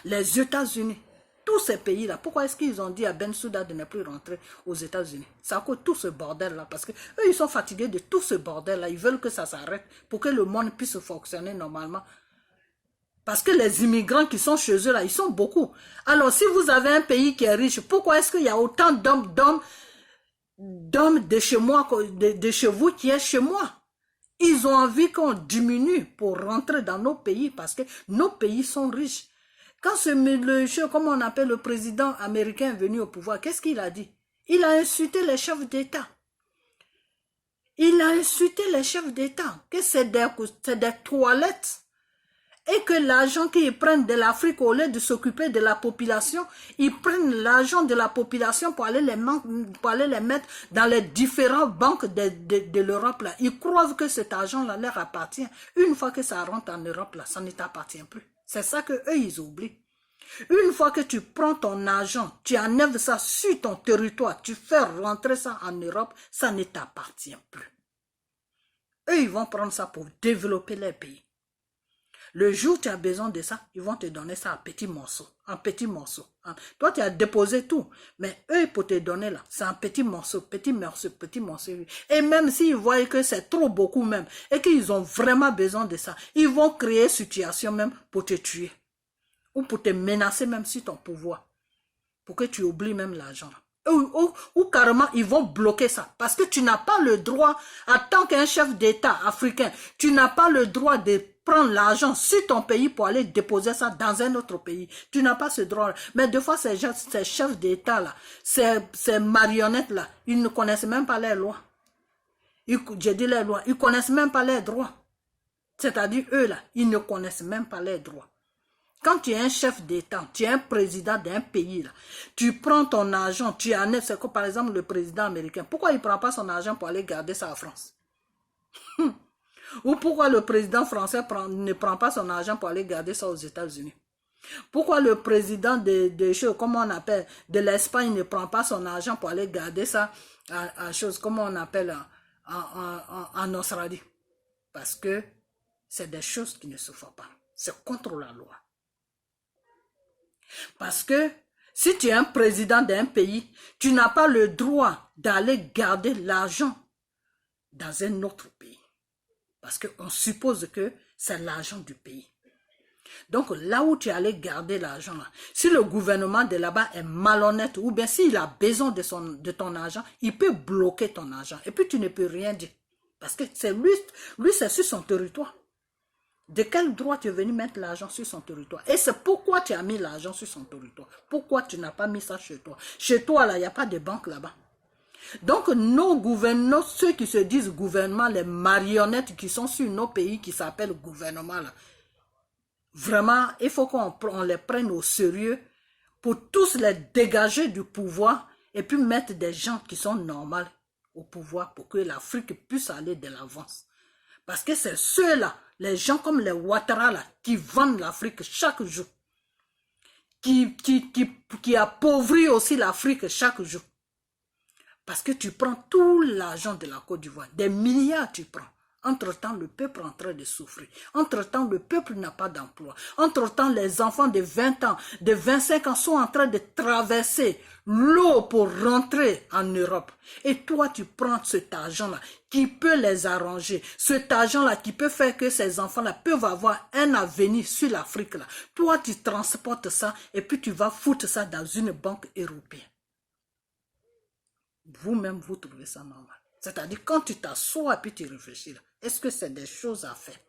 les États-Unis, tous ces pays-là, pourquoi est-ce qu'ils ont dit à Bensouda de ne plus rentrer aux États-Unis? C'est à cause de tout ce bordel-là, parce que eux, ils sont fatigués de tout ce bordel-là. Ils veulent que ça s'arrête pour que le monde puisse fonctionner normalement. Parce que les immigrants qui sont chez eux, là, ils sont beaucoup. Alors, si vous avez un pays qui est riche, pourquoi est-ce qu'il y a autant d'hommes de chez moi, de chez vous qui est chez moi? Ils ont envie qu'on diminue pour rentrer dans nos pays parce que nos pays sont riches. Quand comment on appelle le président américain est venu au pouvoir, qu'est-ce qu'il a dit? Il a insulté les chefs d'État. Il a insulté les chefs d'État, que c'est des toilettes. Et que l'argent qu'ils prennent de l'Afrique, au lieu de s'occuper de la population, ils prennent l'argent de la population pour aller les mettre dans les différentes banques de l'Europe. Ils croient que cet argent-là leur appartient. Une fois que ça rentre en Europe, là, ça ne t'appartient plus. C'est ça qu'eux, ils oublient. Une fois que tu prends ton argent, tu enlèves ça sur ton territoire, tu fais rentrer ça en Europe, ça ne t'appartient plus. Eux, ils vont prendre ça pour développer les pays. Le jour où tu as besoin de ça, ils vont te donner ça en petits morceaux. En petits morceaux. Toi, tu as déposé tout. Mais eux, pour te donner là, c'est en petits morceaux, petits morceaux, petits morceaux. Et même s'ils voient que c'est trop beaucoup même, et qu'ils ont vraiment besoin de ça, ils vont créer une situation même pour te tuer. Ou pour te menacer même sur ton pouvoir. Pour que tu oublies même l'argent. Ou carrément, ils vont bloquer ça. Parce que tu n'as pas le droit, en tant qu'un chef d'État africain, tu n'as pas le droit de prendre l'argent sur ton pays pour aller déposer ça dans un autre pays. Tu n'as pas ce droit. Mais des fois, ces chefs d'État-là, ces marionnettes-là, ils ne connaissent même pas les lois. J'ai dit les lois. Ils ne connaissent même pas les droits. C'est-à-dire, eux-là, ils ne connaissent même pas les droits. Quand tu es un chef d'État, tu es un président d'un pays, là, tu prends ton argent, tu enlèves, c'est comme par exemple le président américain. Pourquoi il ne prend pas son argent pour aller garder ça en France? Ou pourquoi le président français ne prend pas son argent pour aller garder ça aux États-Unis? Pourquoi le président comment on appelle, de l'Espagne ne prend pas son argent pour aller garder ça comment on appelle, en Australie? Parce que c'est des choses qui ne se font pas. C'est contre la loi. Parce que si tu es un président d'un pays, tu n'as pas le droit d'aller garder l'argent dans un autre pays. Parce qu'on suppose que c'est l'argent du pays. Donc là où tu allais garder l'argent, si le gouvernement de là-bas est malhonnête ou bien s'il a besoin de ton argent, il peut bloquer ton argent. Et puis tu ne peux rien dire. Parce que c'est lui c'est sur son territoire. De quel droit tu es venu mettre l'argent sur son territoire? Et c'est pourquoi tu as mis l'argent sur son territoire. Pourquoi tu n'as pas mis ça chez toi? Chez toi, là, il n'y a pas de banque là-bas. Donc, nos gouvernants, ceux qui se disent gouvernement, les marionnettes qui sont sur nos pays qui s'appellent gouvernement, là, vraiment, il faut qu'on les prenne au sérieux pour tous les dégager du pouvoir et puis mettre des gens qui sont normaux au pouvoir pour que l'Afrique puisse aller de l'avance. Parce que c'est ceux-là, les gens comme les Ouattara là, qui vendent l'Afrique chaque jour, qui appauvrit aussi l'Afrique chaque jour. Parce que tu prends tout l'argent de la Côte d'Ivoire, des milliards tu prends. Entre-temps, le peuple est en train de souffrir. Entre-temps, le peuple n'a pas d'emploi. Entre-temps, les enfants de 20 ans, de 25 ans sont en train de traverser l'eau pour rentrer en Europe. Et toi, tu prends cet argent-là qui peut les arranger. Cet argent-là qui peut faire que ces enfants-là peuvent avoir un avenir sur l'Afrique. Toi, tu transportes ça et puis tu vas foutre ça dans une banque européenne. Vous-même, vous trouvez ça normal. C'est-à-dire, quand tu t'assois et puis tu réfléchis, est-ce que c'est des choses à faire?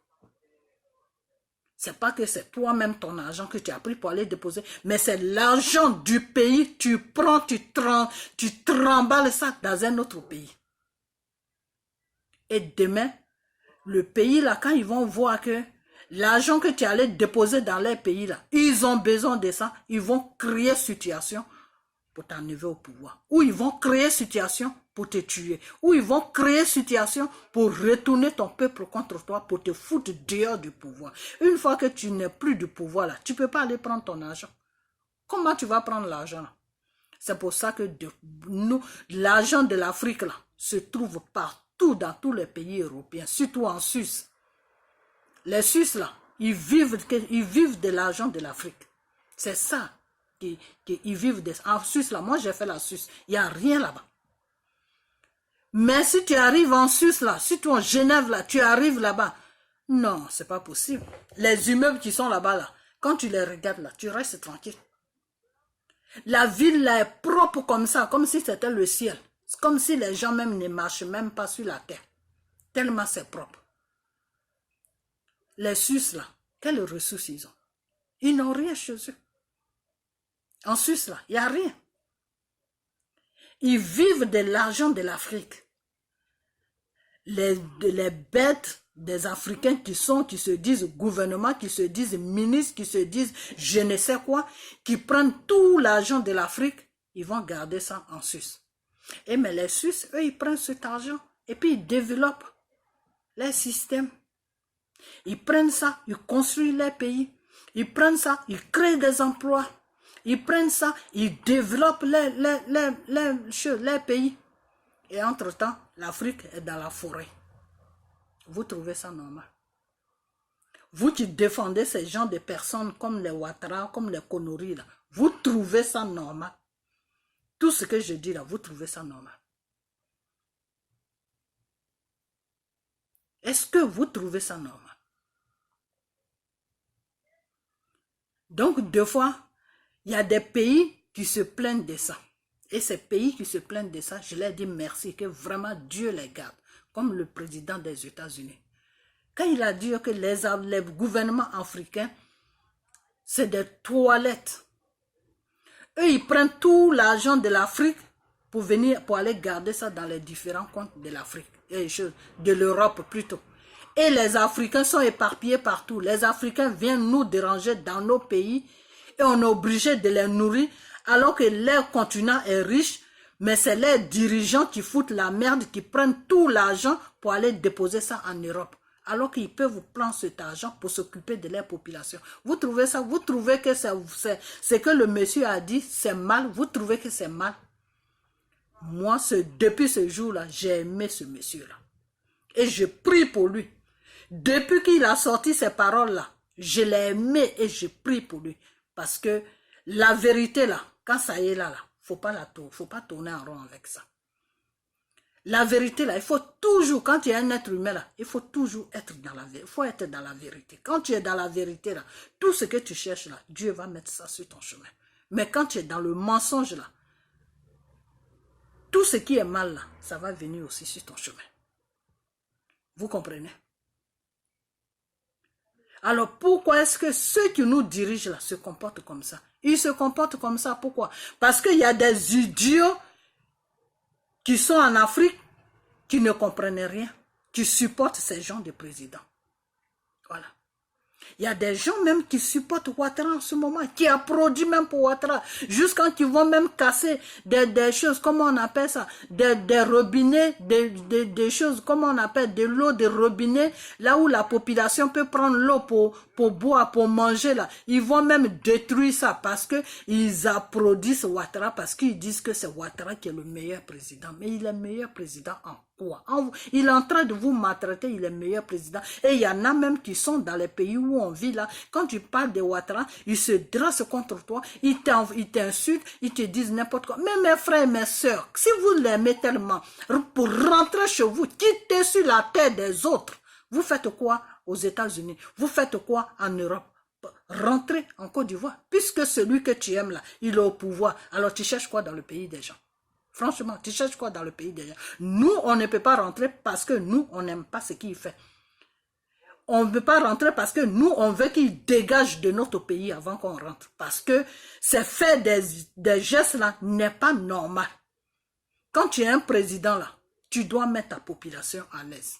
C'est pas que c'est toi-même ton argent que tu as pris pour aller déposer, mais c'est l'argent du pays, tu prends, tu tremballes ça dans un autre pays. Et demain, le pays là, quand ils vont voir que l'argent que tu allais déposer dans leur pays là, ils ont besoin de ça, ils vont créer situation pour t'enlever au pouvoir. Ou ils vont créer situation pour te tuer. Ou ils vont créer situation pour retourner ton peuple contre toi, pour te foutre dehors du pouvoir. Une fois que tu n'es plus du pouvoir là, tu ne peux pas aller prendre ton argent. Comment tu vas prendre l'argent là? C'est pour ça que l'argent de l'Afrique là se trouve partout dans tous les pays européens, surtout en Suisse. Les Suisses là, ils vivent de l'argent de l'Afrique. C'est ça. Ils vivent en Suisse là. Moi j'ai fait la Suisse, il n'y a rien là-bas. Mais si tu arrives en Suisse là, si tu es en Genève là, tu arrives là-bas, non, c'est pas possible. Les immeubles qui sont là-bas là, quand tu les regardes là, tu restes tranquille. La ville là est propre comme ça, comme si c'était le ciel. C'est comme si les gens même ne marchent même pas sur la terre. Tellement c'est propre. Les Suisses là, quelles ressources ils ont? Ils n'ont rien chez eux. En Suisse, là, il n'y a rien. Ils vivent de l'argent de l'Afrique. Les bêtes des Africains qui se disent gouvernement, qui se disent ministres, qui se disent je ne sais quoi, qui prennent tout l'argent de l'Afrique, ils vont garder ça en Suisse. Et mais les Suisses, eux, ils prennent cet argent et puis ils développent les systèmes. Ils prennent ça, ils construisent les pays. Ils prennent ça, ils créent des emplois. Ils prennent ça, ils développent les pays. Et entre-temps, l'Afrique est dans la forêt. Vous trouvez ça normal? Vous qui défendez ces gens de personnes comme les Ouattara, comme les Konori, là, vous trouvez ça normal? Tout ce que je dis là, vous trouvez ça normal? Est-ce que vous trouvez ça normal? Donc, deux fois, il y a des pays qui se plaignent de ça. Et ces pays qui se plaignent de ça, je leur dis merci, que vraiment Dieu les garde, comme le président des États-Unis. Quand il a dit que les gouvernements africains, c'est des toilettes. Eux, ils prennent tout l'argent de l'Afrique pour aller garder ça dans les différents comptes de l'Afrique, de l'Europe plutôt. Et les Africains sont éparpillés partout. Les Africains viennent nous déranger dans nos pays et on est obligé de les nourrir alors que leur continent est riche, mais c'est les dirigeants qui foutent la merde, qui prennent tout l'argent pour aller déposer ça en Europe. Alors qu'ils peuvent prendre cet argent pour s'occuper de leur population. Vous trouvez ça? Vous trouvez que ce que le monsieur a dit, c'est mal? Vous trouvez que c'est mal? Moi, depuis ce jour-là, j'ai aimé ce monsieur-là. Et je prie pour lui. Depuis qu'il a sorti ces paroles-là, je l'ai aimé et je prie pour lui. Parce que la vérité, là, quand ça y est là, faut pas tourner en rond avec ça. La vérité, là, il faut toujours, quand tu es un être humain, là, il faut toujours être dans la vérité. Il faut être dans la vérité. Quand tu es dans la vérité, là, tout ce que tu cherches, là, Dieu va mettre ça sur ton chemin. Mais quand tu es dans le mensonge, là, tout ce qui est mal, là, ça va venir aussi sur ton chemin. Vous comprenez? Alors pourquoi est-ce que ceux qui nous dirigent là se comportent comme ça? Ils se comportent comme ça, pourquoi? Parce qu'il y a des idiots qui sont en Afrique qui ne comprennent rien, qui supportent ces gens de présidents. Voilà. Il y a des gens même qui supportent Ouattara en ce moment, qui applaudissent même pour Ouattara, jusqu'à qu'ils vont même casser des choses, comment on appelle ça, des robinets, des choses, comment on appelle, de l'eau de robinet, là où la population peut prendre l'eau pour boire, pour manger là. Ils vont même détruire ça parce qu'ils applaudissent Ouattara, parce qu'ils disent que c'est Ouattara qui est le meilleur président. Mais il est le meilleur président en quoi? Il est en train de vous maltraiter, il est le meilleur président. Et il y en a même qui sont dans les pays où on vit là. Quand tu parles de Ouattara, ils se dressent contre toi, ils t'insultent, ils te disent n'importe quoi. Mais mes frères et mes soeurs, si vous l'aimez tellement, pour rentrer chez vous, quitter sur la terre des autres, vous faites quoi aux États-Unis? Vous faites quoi en Europe? Rentrez en Côte d'Ivoire. Puisque celui que tu aimes là, il est au pouvoir. Alors tu cherches quoi dans le pays des gens? Franchement, tu cherches quoi dans le pays des gens? Nous, on ne peut pas rentrer parce que nous, on n'aime pas ce qu'il fait. On ne peut pas rentrer parce que nous, on veut qu'il dégage de notre pays avant qu'on rentre. Parce que c'est faire des gestes là n'est pas normal. Quand tu es un président là, tu dois mettre ta population à l'aise.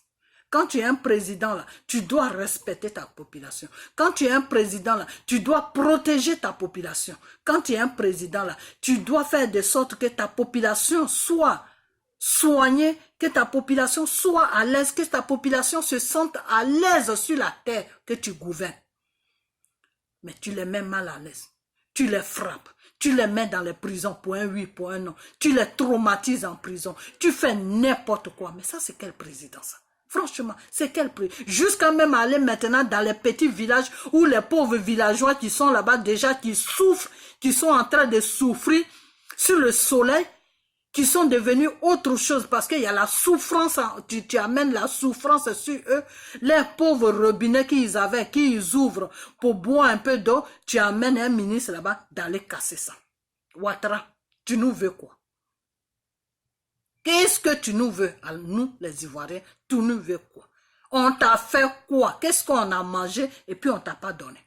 Quand tu es un président là, tu dois respecter ta population. Quand tu es un président là, tu dois protéger ta population. Quand tu es un président là, tu dois faire de sorte que ta population soit soignée, que ta population soit à l'aise, que ta population se sente à l'aise sur la terre que tu gouvernes. Mais tu les mets mal à l'aise. Tu les frappes. Tu les mets dans les prisons pour un oui, pour un non. Tu les traumatises en prison. Tu fais n'importe quoi. Mais ça, c'est quel président ça? Franchement, c'est quel prix? Jusqu'à même aller maintenant dans les petits villages où les pauvres villageois qui sont là-bas déjà, qui souffrent, qui sont en train de souffrir sur le soleil, qui sont devenus autre chose parce qu'il y a la souffrance, tu amènes la souffrance sur eux. Les pauvres robinets qu'ils avaient, qu'ils ouvrent pour boire un peu d'eau, tu amènes un ministre là-bas d'aller casser ça. Ouattara, tu nous veux quoi? Qu'est-ce que tu nous veux? À nous, les Ivoiriens, tu nous veux quoi? On t'a fait quoi? Qu'est-ce qu'on a mangé et puis on t'a pas donné?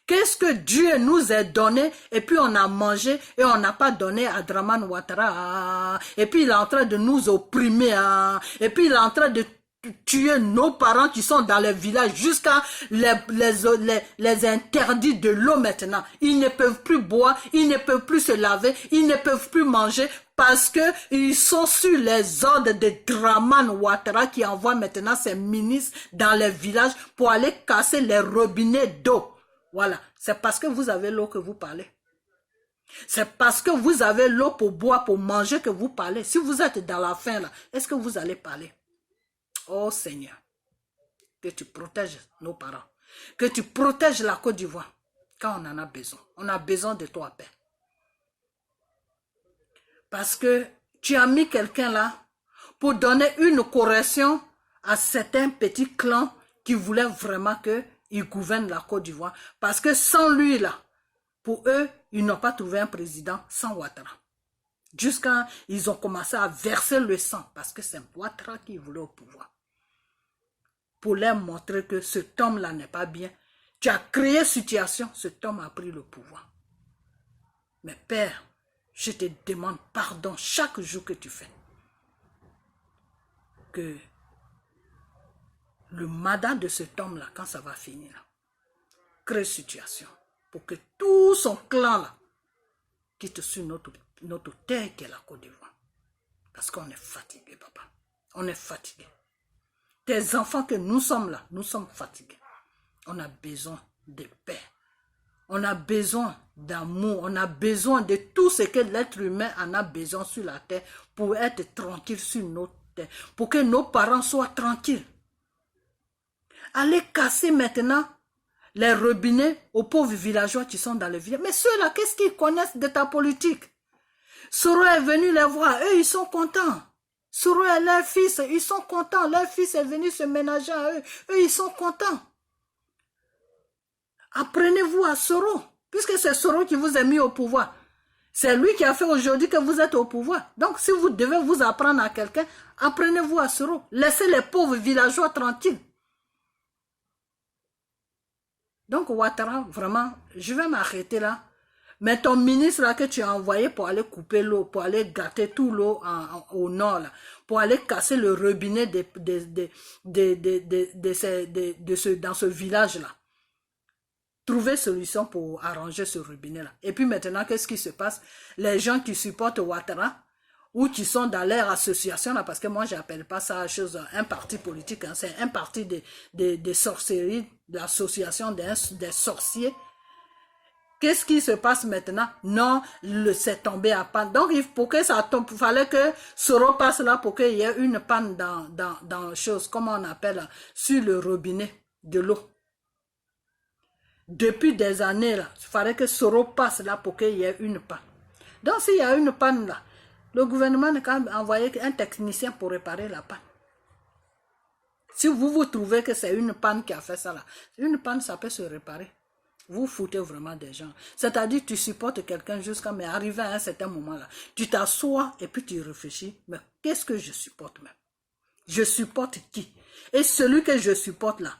Qu'est-ce que Dieu nous a donné et puis on a mangé et on n'a pas donné à Draman Ouattara? Et puis il est en train de nous opprimer. Et puis il est en train de tuer nos parents qui sont dans les villages jusqu'à les interdits de l'eau maintenant. Ils ne peuvent plus boire, ils ne peuvent plus se laver, ils ne peuvent plus manger parce que ils sont sur les ordres de Draman Ouattara qui envoie maintenant ses ministres dans les villages pour aller casser les robinets d'eau. Voilà, c'est parce que vous avez l'eau que vous parlez. C'est parce que vous avez l'eau pour boire, pour manger que vous parlez. Si vous êtes dans la faim là, est-ce que vous allez parler? Oh Seigneur, que tu protèges nos parents, que tu protèges la Côte d'Ivoire quand on en a besoin. On a besoin de toi, Père. Parce que tu as mis quelqu'un là pour donner une correction à certains petits clans qui voulaient vraiment qu'ils gouvernent la Côte d'Ivoire. Parce que sans lui là, pour eux, ils n'ont pas trouvé un président sans Ouattara. Jusqu'à ils ont commencé à verser le sang parce que c'est Ouattara qui voulait au pouvoir. Pour leur montrer que cet homme-là n'est pas bien. Tu as créé situation, cet homme a pris le pouvoir. Mais Père, je te demande pardon chaque jour que tu fais. Que le mandat de cet homme-là, quand ça va finir, crée situation. Pour que tout son clan-là quitte sur notre terre qui est la Côte d'Ivoire. Parce qu'on est fatigué, papa. On est fatigué. Tes enfants que nous sommes là, nous sommes fatigués. On a besoin de paix. On a besoin d'amour. On a besoin de tout ce que l'être humain en a besoin sur la terre pour être tranquille sur notre terre. Pour que nos parents soient tranquilles. Allez casser maintenant les robinets aux pauvres villageois qui sont dans le village. Mais ceux-là, qu'est-ce qu'ils connaissent de ta politique? Soro est venu les voir. Eux, ils sont contents. Soro et leur fils, ils sont contents. Leur fils est venu se ménager à eux. Eux, ils sont contents. Apprenez-vous à Soro. Puisque c'est Soro qui vous a mis au pouvoir. C'est lui qui a fait aujourd'hui que vous êtes au pouvoir. Donc, si vous devez vous apprendre à quelqu'un, apprenez-vous à Soro. Laissez les pauvres villageois tranquilles. Donc Ouattara, vraiment, je vais m'arrêter là. Mais ton ministre là que tu as envoyé pour aller couper l'eau, pour aller gâter tout l'eau au nord, là, pour aller casser le robinet dans ce village-là. Trouver solution pour arranger ce robinet-là. Et puis maintenant, qu'est-ce qui se passe? Les gens qui supportent Ouattara, ou qui sont dans leur association, là, parce que moi, je n'appelle pas ça chose, un parti politique, hein, c'est un parti de sorcellerie, de l'association des sorciers. Qu'est-ce qui se passe maintenant? Non, c'est tombé à panne. Donc, pour que ça tombe, il fallait que Soro passe là pour qu'il y ait une panne dans chose, comment on appelle, sur le robinet de l'eau. Depuis des années, là, il fallait que Soro passe là pour qu'il y ait une panne. Donc, s'il y a une panne là, le gouvernement n'a qu'à envoyer un technicien pour réparer la panne. Si vous trouvez que c'est une panne qui a fait ça là, une panne, ça peut se réparer. Vous foutez vraiment des gens. C'est-à-dire, tu supportes quelqu'un jusqu'à, mais arrivé à un certain moment-là, tu t'assois et puis tu réfléchis, mais qu'est-ce que je supporte même? Je supporte qui? Et celui que je supporte là,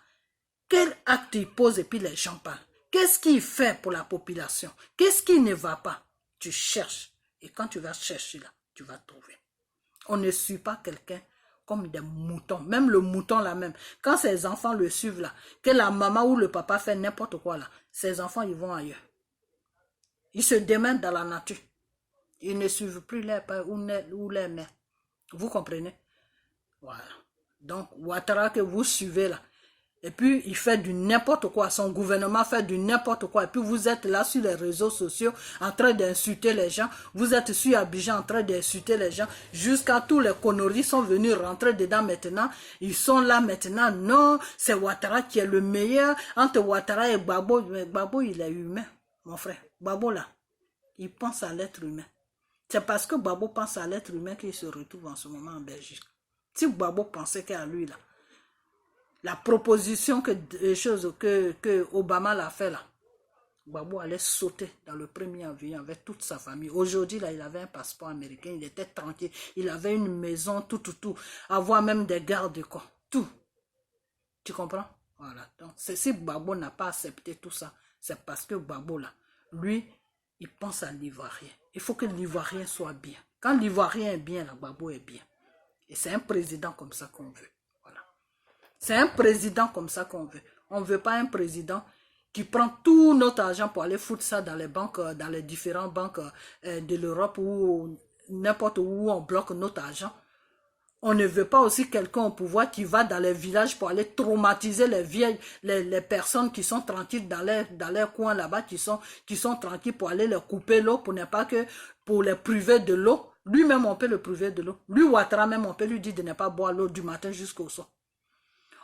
quel acte il pose et puis les gens parlent? Qu'est-ce qu'il fait pour la population? Qu'est-ce qui ne va pas? Tu cherches. Et quand tu vas chercher là, tu vas trouver. On ne suit pas quelqu'un comme des moutons. Même le mouton là même. Quand ses enfants le suivent là, que la maman ou le papa fait n'importe quoi là, ses enfants ils vont ailleurs. Ils se démènent dans la nature. Ils ne suivent plus les pères ou les mères. Vous comprenez? Voilà. Donc, Ouattara que vous suivez là, et puis il fait du n'importe quoi, son gouvernement fait du n'importe quoi, et puis vous êtes là sur les réseaux sociaux en train d'insulter les gens, vous êtes sur Abidjan en train d'insulter les gens, jusqu'à tous les conneries sont venus rentrer dedans maintenant, ils sont là maintenant, non, c'est Ouattara qui est le meilleur, entre Ouattara et Gbagbo, mais Gbagbo il est humain, mon frère, Gbagbo là, il pense à l'être humain, c'est parce que Gbagbo pense à l'être humain qu'il se retrouve en ce moment en Belgique. Si Gbagbo pensait qu'à lui là, la proposition que Obama l'a fait là, Gbagbo allait sauter dans le premier avion avec toute sa famille. Aujourd'hui, là, il avait un passeport américain, il était tranquille, il avait une maison, tout, avoir même des gardes-corps, tout. Tu comprends? Voilà. Donc, si Gbagbo n'a pas accepté tout ça, c'est parce que Gbagbo là, lui, il pense à l'Ivoirien. Il faut que l'Ivoirien soit bien. Quand l'Ivoirien est bien, là, Gbagbo est bien. Et c'est un président comme ça qu'on veut. C'est un président comme ça qu'on veut. On ne veut pas un président qui prend tout notre argent pour aller foutre ça dans les banques, dans les différentes banques de l'Europe ou n'importe où on bloque notre argent. On ne veut pas aussi quelqu'un au pouvoir qui va dans les villages pour aller traumatiser les vieilles, les personnes qui sont tranquilles dans leur coin là-bas, qui sont tranquilles pour aller leur couper l'eau pour ne pas que, pour les priver de l'eau. Lui-même, on peut le priver de l'eau. Lui, Ouattara même, on peut lui dire de ne pas boire l'eau du matin jusqu'au soir.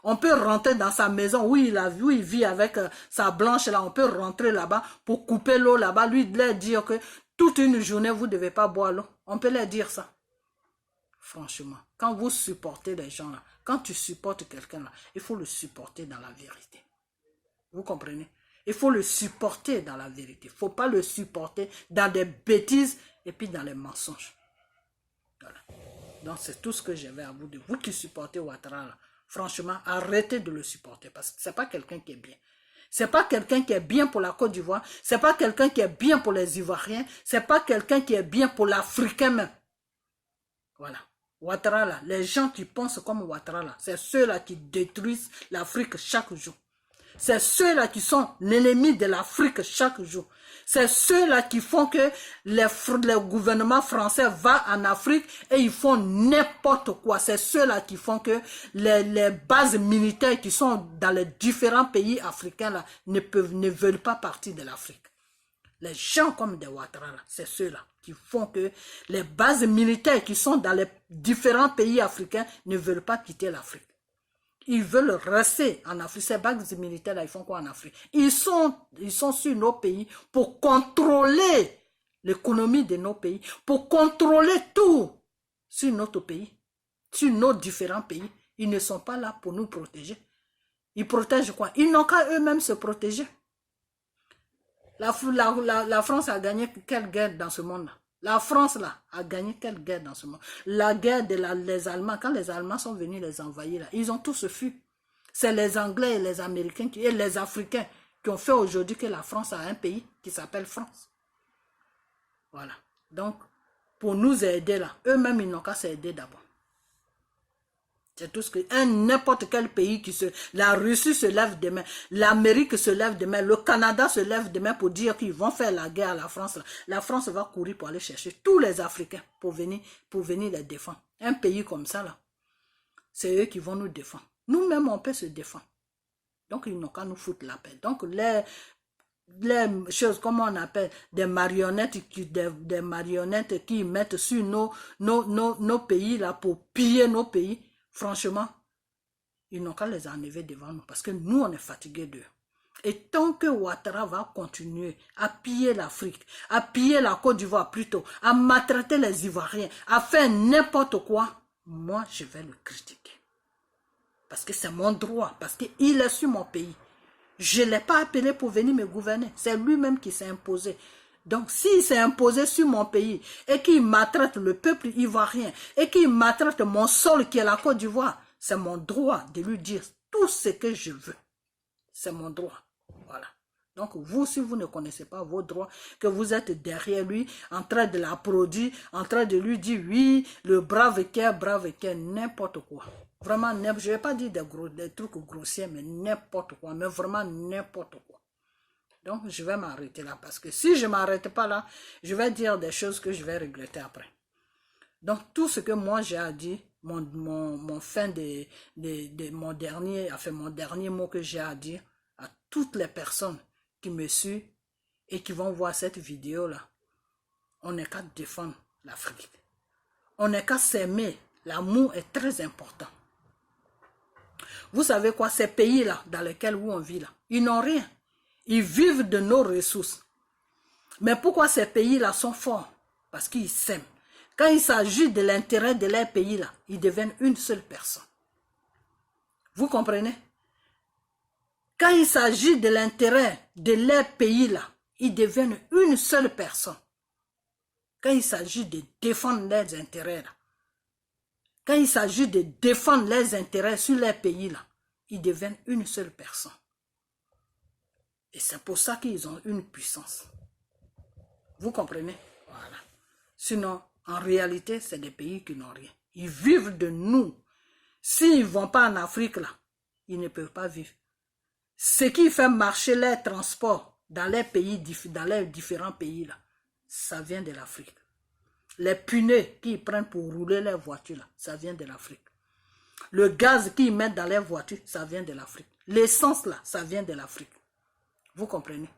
On peut rentrer dans sa maison où il vit avec sa blanche là. On peut rentrer là-bas pour couper l'eau là-bas. Lui, leur dire que toute une journée, vous ne devez pas boire l'eau. On peut leur dire ça. Franchement, quand vous supportez les gens là, quand tu supportes quelqu'un là, il faut le supporter dans la vérité. Vous comprenez? Il faut le supporter dans la vérité. Il ne faut pas le supporter dans des bêtises et puis dans les mensonges. Voilà. Donc, c'est tout ce que j'avais à vous dire. Vous qui supportez Ouattara là, franchement, arrêtez de le supporter parce que ce n'est pas quelqu'un qui est bien. Ce n'est pas quelqu'un qui est bien pour la Côte d'Ivoire. Ce n'est pas quelqu'un qui est bien pour les Ivoiriens. Ce n'est pas quelqu'un qui est bien pour l'Africain même. Voilà. Ouattara là, les gens qui pensent comme Ouattara là, c'est ceux-là qui détruisent l'Afrique chaque jour. C'est ceux-là qui sont l'ennemi de l'Afrique chaque jour. C'est ceux-là qui font que les gouvernements français vont en Afrique et ils font n'importe quoi. C'est ceux-là qui font que les bases militaires qui sont dans les différents pays africains là, ne veulent pas partir de l'Afrique. Les gens comme des Ouattara, c'est ceux-là qui font que les bases militaires qui sont dans les différents pays africains ne veulent pas quitter l'Afrique. Ils veulent rester en Afrique. Ces bases militaires, là, ils font quoi en Afrique? Ils sont sur nos pays pour contrôler l'économie de nos pays, pour contrôler tout sur notre pays, sur nos différents pays. Ils ne sont pas là pour nous protéger. Ils protègent quoi? Ils n'ont qu'à eux-mêmes se protéger. La France a gagné quelle guerre dans ce monde-là? La France là, a gagné quelle guerre dans ce monde? La guerre des Allemands, quand les Allemands sont venus les envahir, là, ils ont tous fui. C'est les Anglais et les Américains et les Africains qui ont fait aujourd'hui que la France a un pays qui s'appelle France. Voilà. Donc, pour nous aider là, eux-mêmes, ils n'ont qu'à s'aider d'abord. C'est tout ce que... N'importe quel pays qui se... La Russie se lève demain, l'Amérique se lève demain, le Canada se lève demain pour dire qu'ils vont faire la guerre à la France. La France va courir pour aller chercher tous les Africains pour venir les défendre. Un pays comme ça, là, c'est eux qui vont nous défendre. Nous-mêmes, on peut se défendre. Donc, ils n'ont qu'à nous foutre la paix. Donc, les choses, comment on appelle, des marionnettes qui mettent sur nos pays là pour piller nos pays, franchement, ils n'ont qu'à les enlever devant nous parce que nous, on est fatigués d'eux. Et tant que Ouattara va continuer à piller l'Afrique, à piller la Côte d'Ivoire plutôt, à maltraiter les Ivoiriens, à faire n'importe quoi, moi, je vais le critiquer. Parce que c'est mon droit, parce qu'il est sur mon pays. Je ne l'ai pas appelé pour venir me gouverner. C'est lui-même qui s'est imposé. Donc, s'il s'est imposé sur mon pays et qu'il maltraite le peuple ivoirien et qu'il maltraite mon sol qui est la Côte d'Ivoire, c'est mon droit de lui dire tout ce que je veux. C'est mon droit. Voilà. Donc, vous, si vous ne connaissez pas vos droits, que vous êtes derrière lui, en train de l'applaudir, en train de lui dire, oui, le brave cœur, n'importe quoi. Vraiment, je ne vais pas dire des trucs grossiers, mais n'importe quoi, mais vraiment n'importe quoi. Donc, je vais m'arrêter là, parce que si je ne m'arrête pas là, je vais dire des choses que je vais regretter après. Donc, tout ce que moi j'ai à dire, mon dernier mot que j'ai à dire à toutes les personnes qui me suivent et qui vont voir cette vidéo-là, on n'est qu'à défendre l'Afrique. On n'est qu'à s'aimer. L'amour est très important. Vous savez quoi, ces pays-là, dans lesquels on vit là, ils n'ont rien. Ils vivent de nos ressources. Mais pourquoi ces pays-là sont forts? Parce qu'ils s'aiment. Quand il s'agit de l'intérêt de leur pays-là, ils deviennent une seule personne. Vous comprenez? Quand il s'agit de l'intérêt de leur pays-là, ils deviennent une seule personne. Quand il s'agit de défendre leurs intérêts, là, quand il s'agit de défendre leurs intérêts sur leur pays-là, ils deviennent une seule personne. Et c'est pour ça qu'ils ont une puissance. Vous comprenez? Voilà. Sinon, en réalité, c'est des pays qui n'ont rien. Ils vivent de nous. S'ils ne vont pas en Afrique, là, ils ne peuvent pas vivre. Ce qui fait marcher les transports dans les pays, dans les différents pays, là, ça vient de l'Afrique. Les pneus qu'ils prennent pour rouler leurs voitures, là, ça vient de l'Afrique. Le gaz qu'ils mettent dans leurs voitures, ça vient de l'Afrique. L'essence, là, ça vient de l'Afrique. Vous comprenez?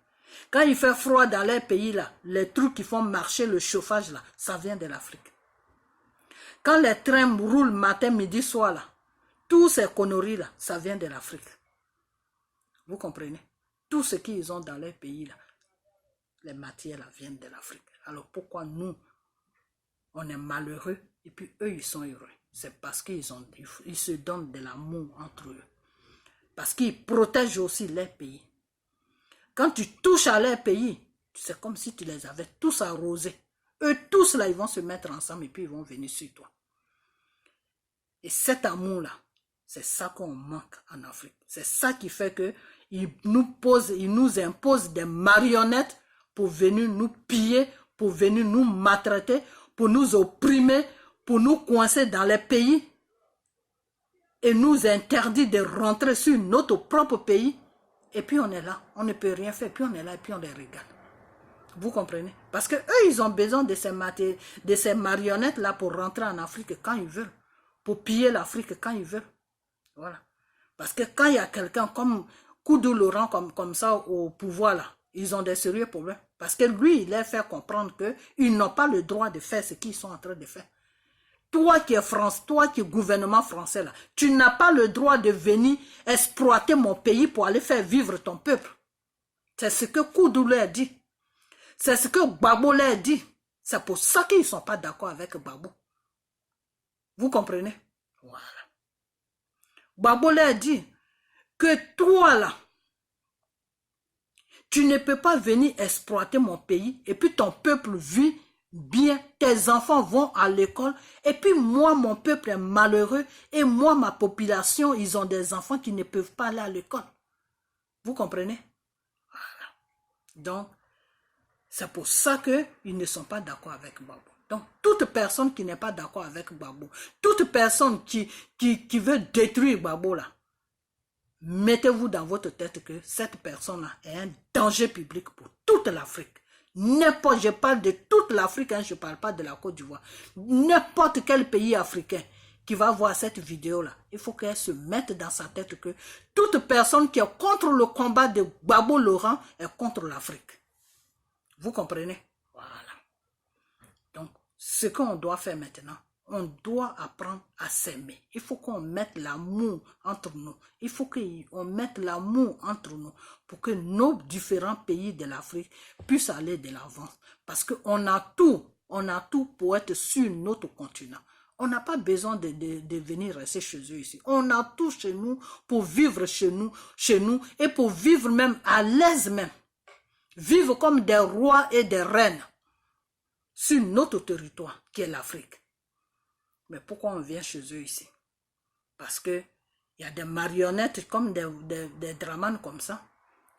Quand il fait froid dans les pays, là, les trucs qui font marcher le chauffage, là, ça vient de l'Afrique. Quand les trains roulent matin, midi, soir, là, tous ces conneries, là, ça vient de l'Afrique. Vous comprenez? Tout ce qu'ils ont dans les pays, là, les matières, là, viennent de l'Afrique. Alors pourquoi nous, on est malheureux et puis eux, ils sont heureux? C'est parce qu'ils se donnent de l'amour entre eux. Parce qu'ils protègent aussi les pays. Quand tu touches à leur pays, c'est comme si tu les avais tous arrosés. Eux tous là, ils vont se mettre ensemble et puis ils vont venir sur toi. Et cet amour-là, c'est ça qu'on manque en Afrique. C'est ça qui fait qu'ils nous imposent des marionnettes pour venir nous piller, pour venir nous maltraiter, pour nous opprimer, pour nous coincer dans les pays et nous interdire de rentrer sur notre propre pays. Et puis on est là, on ne peut rien faire, puis on est là et puis on les regarde. Vous comprenez? Parce que eux, ils ont besoin de ces marionnettes-là pour rentrer en Afrique quand ils veulent. Pour piller l'Afrique quand ils veulent. Voilà. Parce que quand il y a quelqu'un comme Koudou Laurent comme ça au pouvoir, là, ils ont des sérieux problèmes. Parce que lui, il leur fait comprendre qu'ils n'ont pas le droit de faire ce qu'ils sont en train de faire. Toi qui es France, toi qui es gouvernement français, là, tu n'as pas le droit de venir exploiter mon pays pour aller faire vivre ton peuple. C'est ce que Koudou leur dit. C'est ce que Gbagbo leur dit. C'est pour ça qu'ils ne sont pas d'accord avec Gbagbo. Vous comprenez? Voilà. Gbagbo leur dit que toi là, tu ne peux pas venir exploiter mon pays et puis ton peuple vit bien, tes enfants vont à l'école et puis moi, mon peuple est malheureux et moi, ma population, ils ont des enfants qui ne peuvent pas aller à l'école. Vous comprenez? Donc, c'est pour ça qu'ils ne sont pas d'accord avec Gbagbo. Donc, toute personne qui n'est pas d'accord avec Gbagbo, toute personne qui veut détruire Gbagbo, là, mettez-vous dans votre tête que cette personne-là est un danger public pour toute l'Afrique. N'importe, je parle de toute l'Afrique, hein, je ne parle pas de la Côte d'Ivoire. N'importe quel pays africain qui va voir cette vidéo-là, il faut qu'elle se mette dans sa tête que toute personne qui est contre le combat de Gbagbo Laurent est contre l'Afrique. Vous comprenez? Voilà. Donc, ce qu'on doit faire maintenant, on doit apprendre à s'aimer. Il faut qu'on mette l'amour entre nous. Il faut qu'on mette l'amour entre nous pour que nos différents pays de l'Afrique puissent aller de l'avant. Parce qu'on a tout pour être sur notre continent. On n'a pas besoin de venir rester chez eux ici. On a tout chez nous pour vivre chez nous et pour vivre même à l'aise même. Vivre comme des rois et des reines sur notre territoire qui est l'Afrique. Mais pourquoi on vient chez eux ici? Parce que il y a des marionnettes comme des dramanes comme ça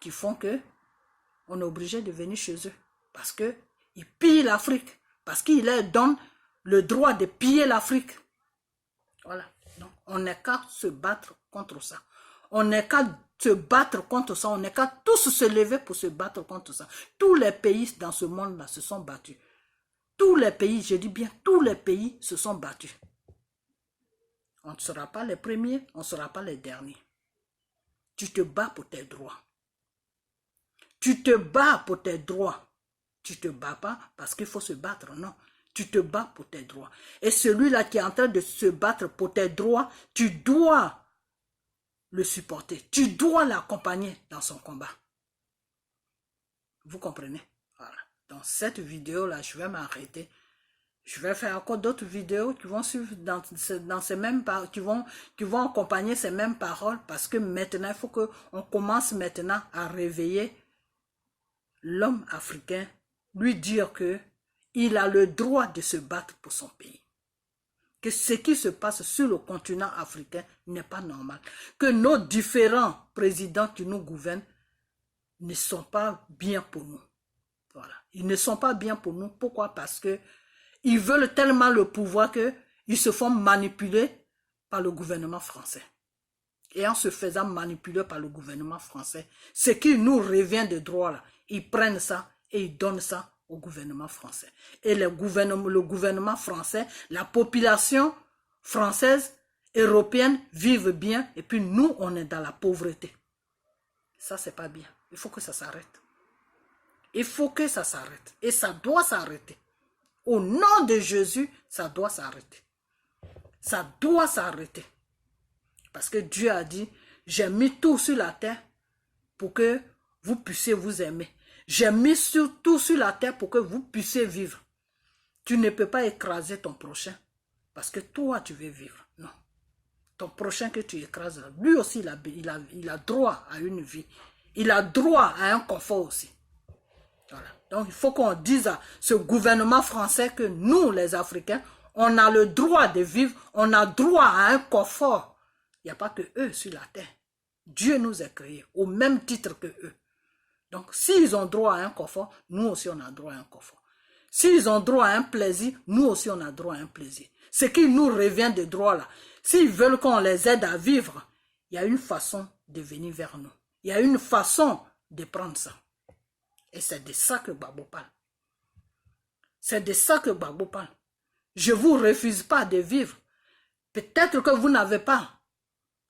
qui font que on est obligé de venir chez eux. Parce qu'ils pillent l'Afrique. Parce qu'ils leur donnent le droit de piller l'Afrique. Voilà. Donc, on n'est qu'à se battre contre ça. On n'est qu'à se battre contre ça. On n'est qu'à tous se lever pour se battre contre ça. Tous les pays dans ce monde-là se sont battus. Tous les pays, je dis bien, tous les pays se sont battus. On ne sera pas les premiers, on ne sera pas les derniers. Tu te bats pour tes droits. Tu te bats pour tes droits. Tu ne te bats pas parce qu'il faut se battre, non. Tu te bats pour tes droits. Et celui-là qui est en train de se battre pour tes droits, tu dois le supporter. Tu dois l'accompagner dans son combat. Vous comprenez? Voilà. Dans cette vidéo-là, je vais m'arrêter. Je vais faire encore d'autres vidéos qui vont suivre dans ces mêmes paroles, qui vont accompagner ces mêmes paroles, parce que maintenant, il faut qu'on commence maintenant à réveiller l'homme africain, lui dire que il a le droit de se battre pour son pays. Que ce qui se passe sur le continent africain n'est pas normal. Que nos différents présidents qui nous gouvernent ne sont pas bien pour nous. Voilà. Ils ne sont pas bien pour nous. Pourquoi? Parce que ils veulent tellement le pouvoir qu'ils se font manipuler par le gouvernement français. Et en se faisant manipuler par le gouvernement français, ce qui nous revient de droit là, ils prennent ça et ils donnent ça au gouvernement français. Et le gouvernement français, la population française, européenne vivent bien et puis nous, on est dans la pauvreté. Ça, c'est pas bien. Il faut que ça s'arrête. Il faut que ça s'arrête. Et ça doit s'arrêter. Au nom de Jésus, ça doit s'arrêter. Ça doit s'arrêter. Parce que Dieu a dit, j'ai mis tout sur la terre pour que vous puissiez vous aimer. J'ai mis tout sur la terre pour que vous puissiez vivre. Tu ne peux pas écraser ton prochain parce que toi, tu veux vivre. Non. Ton prochain que tu écrases, lui aussi, il a droit à une vie. Il a droit à un confort aussi. Voilà. Donc, il faut qu'on dise à ce gouvernement français que nous, les Africains, on a le droit de vivre, on a droit à un confort. Il n'y a pas que eux sur la terre. Dieu nous a créés au même titre que eux. Donc, s'ils ont droit à un confort, nous aussi, on a droit à un confort. S'ils ont droit à un plaisir, nous aussi, on a droit à un plaisir. Ce qui nous revient de droit là, s'ils veulent qu'on les aide à vivre, il y a une façon de venir vers nous. Il y a une façon de prendre ça. Et c'est de ça que Gbagbo parle. C'est de ça que Gbagbo parle. Je ne vous refuse pas de vivre. Peut-être que vous n'avez pas.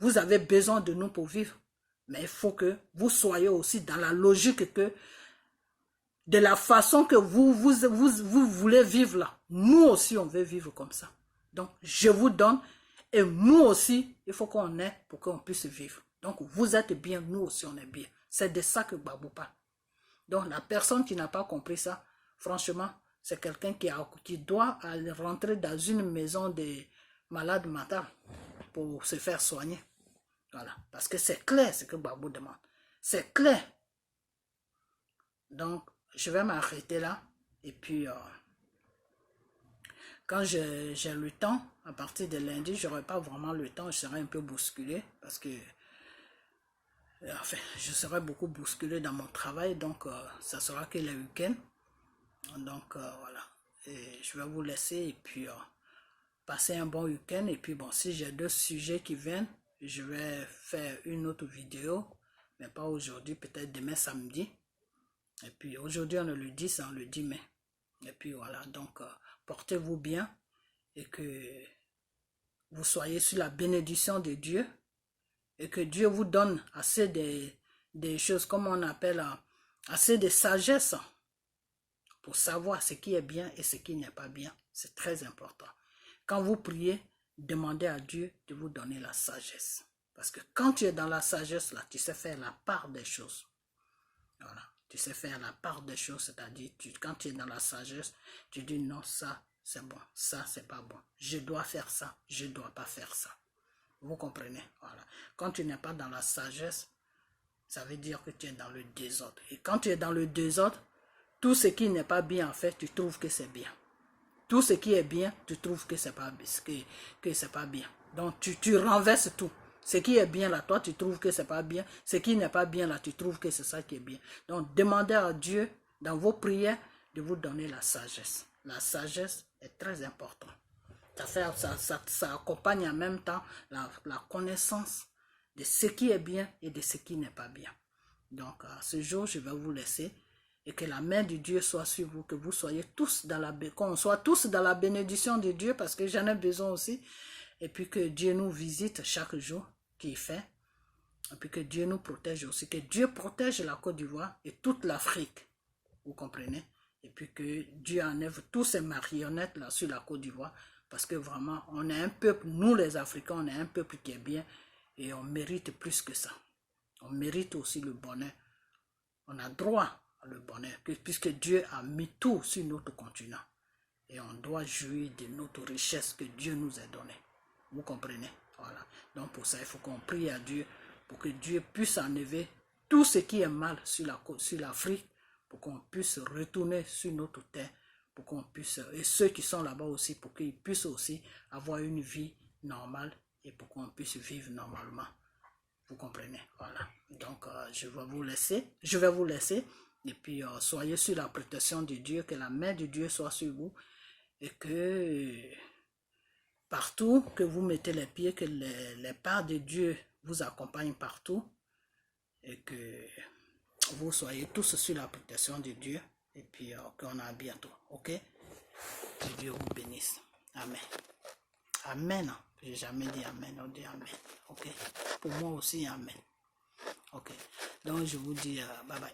Vous avez besoin de nous pour vivre. Mais il faut que vous soyez aussi dans la logique que de la façon que vous voulez vivre là. Nous aussi, on veut vivre comme ça. Donc, je vous donne. Et nous aussi, il faut qu'on ait pour qu'on puisse vivre. Donc, vous êtes bien, nous aussi, on est bien. C'est de ça que Gbagbo parle. Donc, la personne qui n'a pas compris ça, franchement, c'est quelqu'un qui doit aller rentrer dans une maison de malades mentaux pour se faire soigner. Voilà. Parce que c'est clair ce que Gbagbo demande. C'est clair. Donc, je vais m'arrêter là. Et puis, quand j'ai le temps, à partir de lundi, je n'aurai pas vraiment le temps. Je serai un peu bousculé parce que Enfin, je serai beaucoup bousculé dans mon travail, donc ça sera que le week-end. Donc voilà, et je vais vous laisser et puis passer un bon week-end. Et puis bon, si j'ai d'autres sujets qui viennent, je vais faire une autre vidéo, mais pas aujourd'hui, peut-être demain samedi. Et puis aujourd'hui on est le 10, on le 10 mai. Et puis voilà, donc portez-vous bien et que vous soyez sous la bénédiction de Dieu et que Dieu vous donne assez des choses, comme on appelle, assez de sagesse pour savoir ce qui est bien et ce qui n'est pas bien. C'est très important. Quand vous priez, demandez à Dieu de vous donner la sagesse. Parce que quand tu es dans la sagesse, là, tu sais faire la part des choses. Voilà. Tu sais faire la part des choses, c'est-à-dire, quand tu es dans la sagesse, tu dis non, ça, c'est bon, ça, c'est pas bon. Je dois faire ça, je ne dois pas faire ça. Vous comprenez? Voilà. Quand tu n'es pas dans la sagesse, ça veut dire que tu es dans le désordre. Et quand tu es dans le désordre, tout ce qui n'est pas bien, en fait, tu trouves que c'est bien. Tout ce qui est bien, tu trouves que c'est pas, pas bien. Donc, tu renverses tout. Ce qui est bien là, toi, tu trouves que c'est pas bien. Ce qui n'est pas bien là, tu trouves que c'est ça qui est bien. Donc, demandez à Dieu, dans vos prières, de vous donner la sagesse. La sagesse est très importante. Ça accompagne en même temps la connaissance de ce qui est bien et de ce qui n'est pas bien. Donc, ce jour, je vais vous laisser et que la main de Dieu soit sur vous, que vous soyez tous qu'on soit tous dans la bénédiction de Dieu parce que j'en ai besoin aussi. Et puis que Dieu nous visite chaque jour qu'il fait. Et puis que Dieu nous protège aussi, que Dieu protège la Côte d'Ivoire et toute l'Afrique. Vous comprenez? Et puis que Dieu enlève tous ces marionnettes là sur la Côte d'Ivoire. Parce que vraiment, on est un peuple, nous les Africains, on est un peuple qui est bien et on mérite plus que ça. On mérite aussi le bonheur. On a droit à le bonheur, puisque Dieu a mis tout sur notre continent. Et on doit jouir de notre richesse que Dieu nous a donnée. Vous comprenez? Voilà. Donc pour ça, il faut qu'on prie à Dieu pour que Dieu puisse enlever tout ce qui est mal sur l'Afrique, pour qu'on puisse retourner sur notre terre, pour qu'on puisse, et ceux qui sont là-bas aussi, pour qu'ils puissent aussi avoir une vie normale et pour qu'on puisse vivre normalement. Vous comprenez? Voilà. Donc, je vais vous laisser. Et puis, soyez sur la protection de Dieu, que la main de Dieu soit sur vous. Et que partout que vous mettez les pieds, que les pas de Dieu vous accompagnent partout. Et que vous soyez tous sur la protection de Dieu. Et puis, qu'on a bientôt. Ok? Que Dieu vous bénisse. Amen. Amen. J'ai jamais dit amen, on dit amen. Ok. Pour moi aussi, amen. Ok. Donc je vous dis bye bye.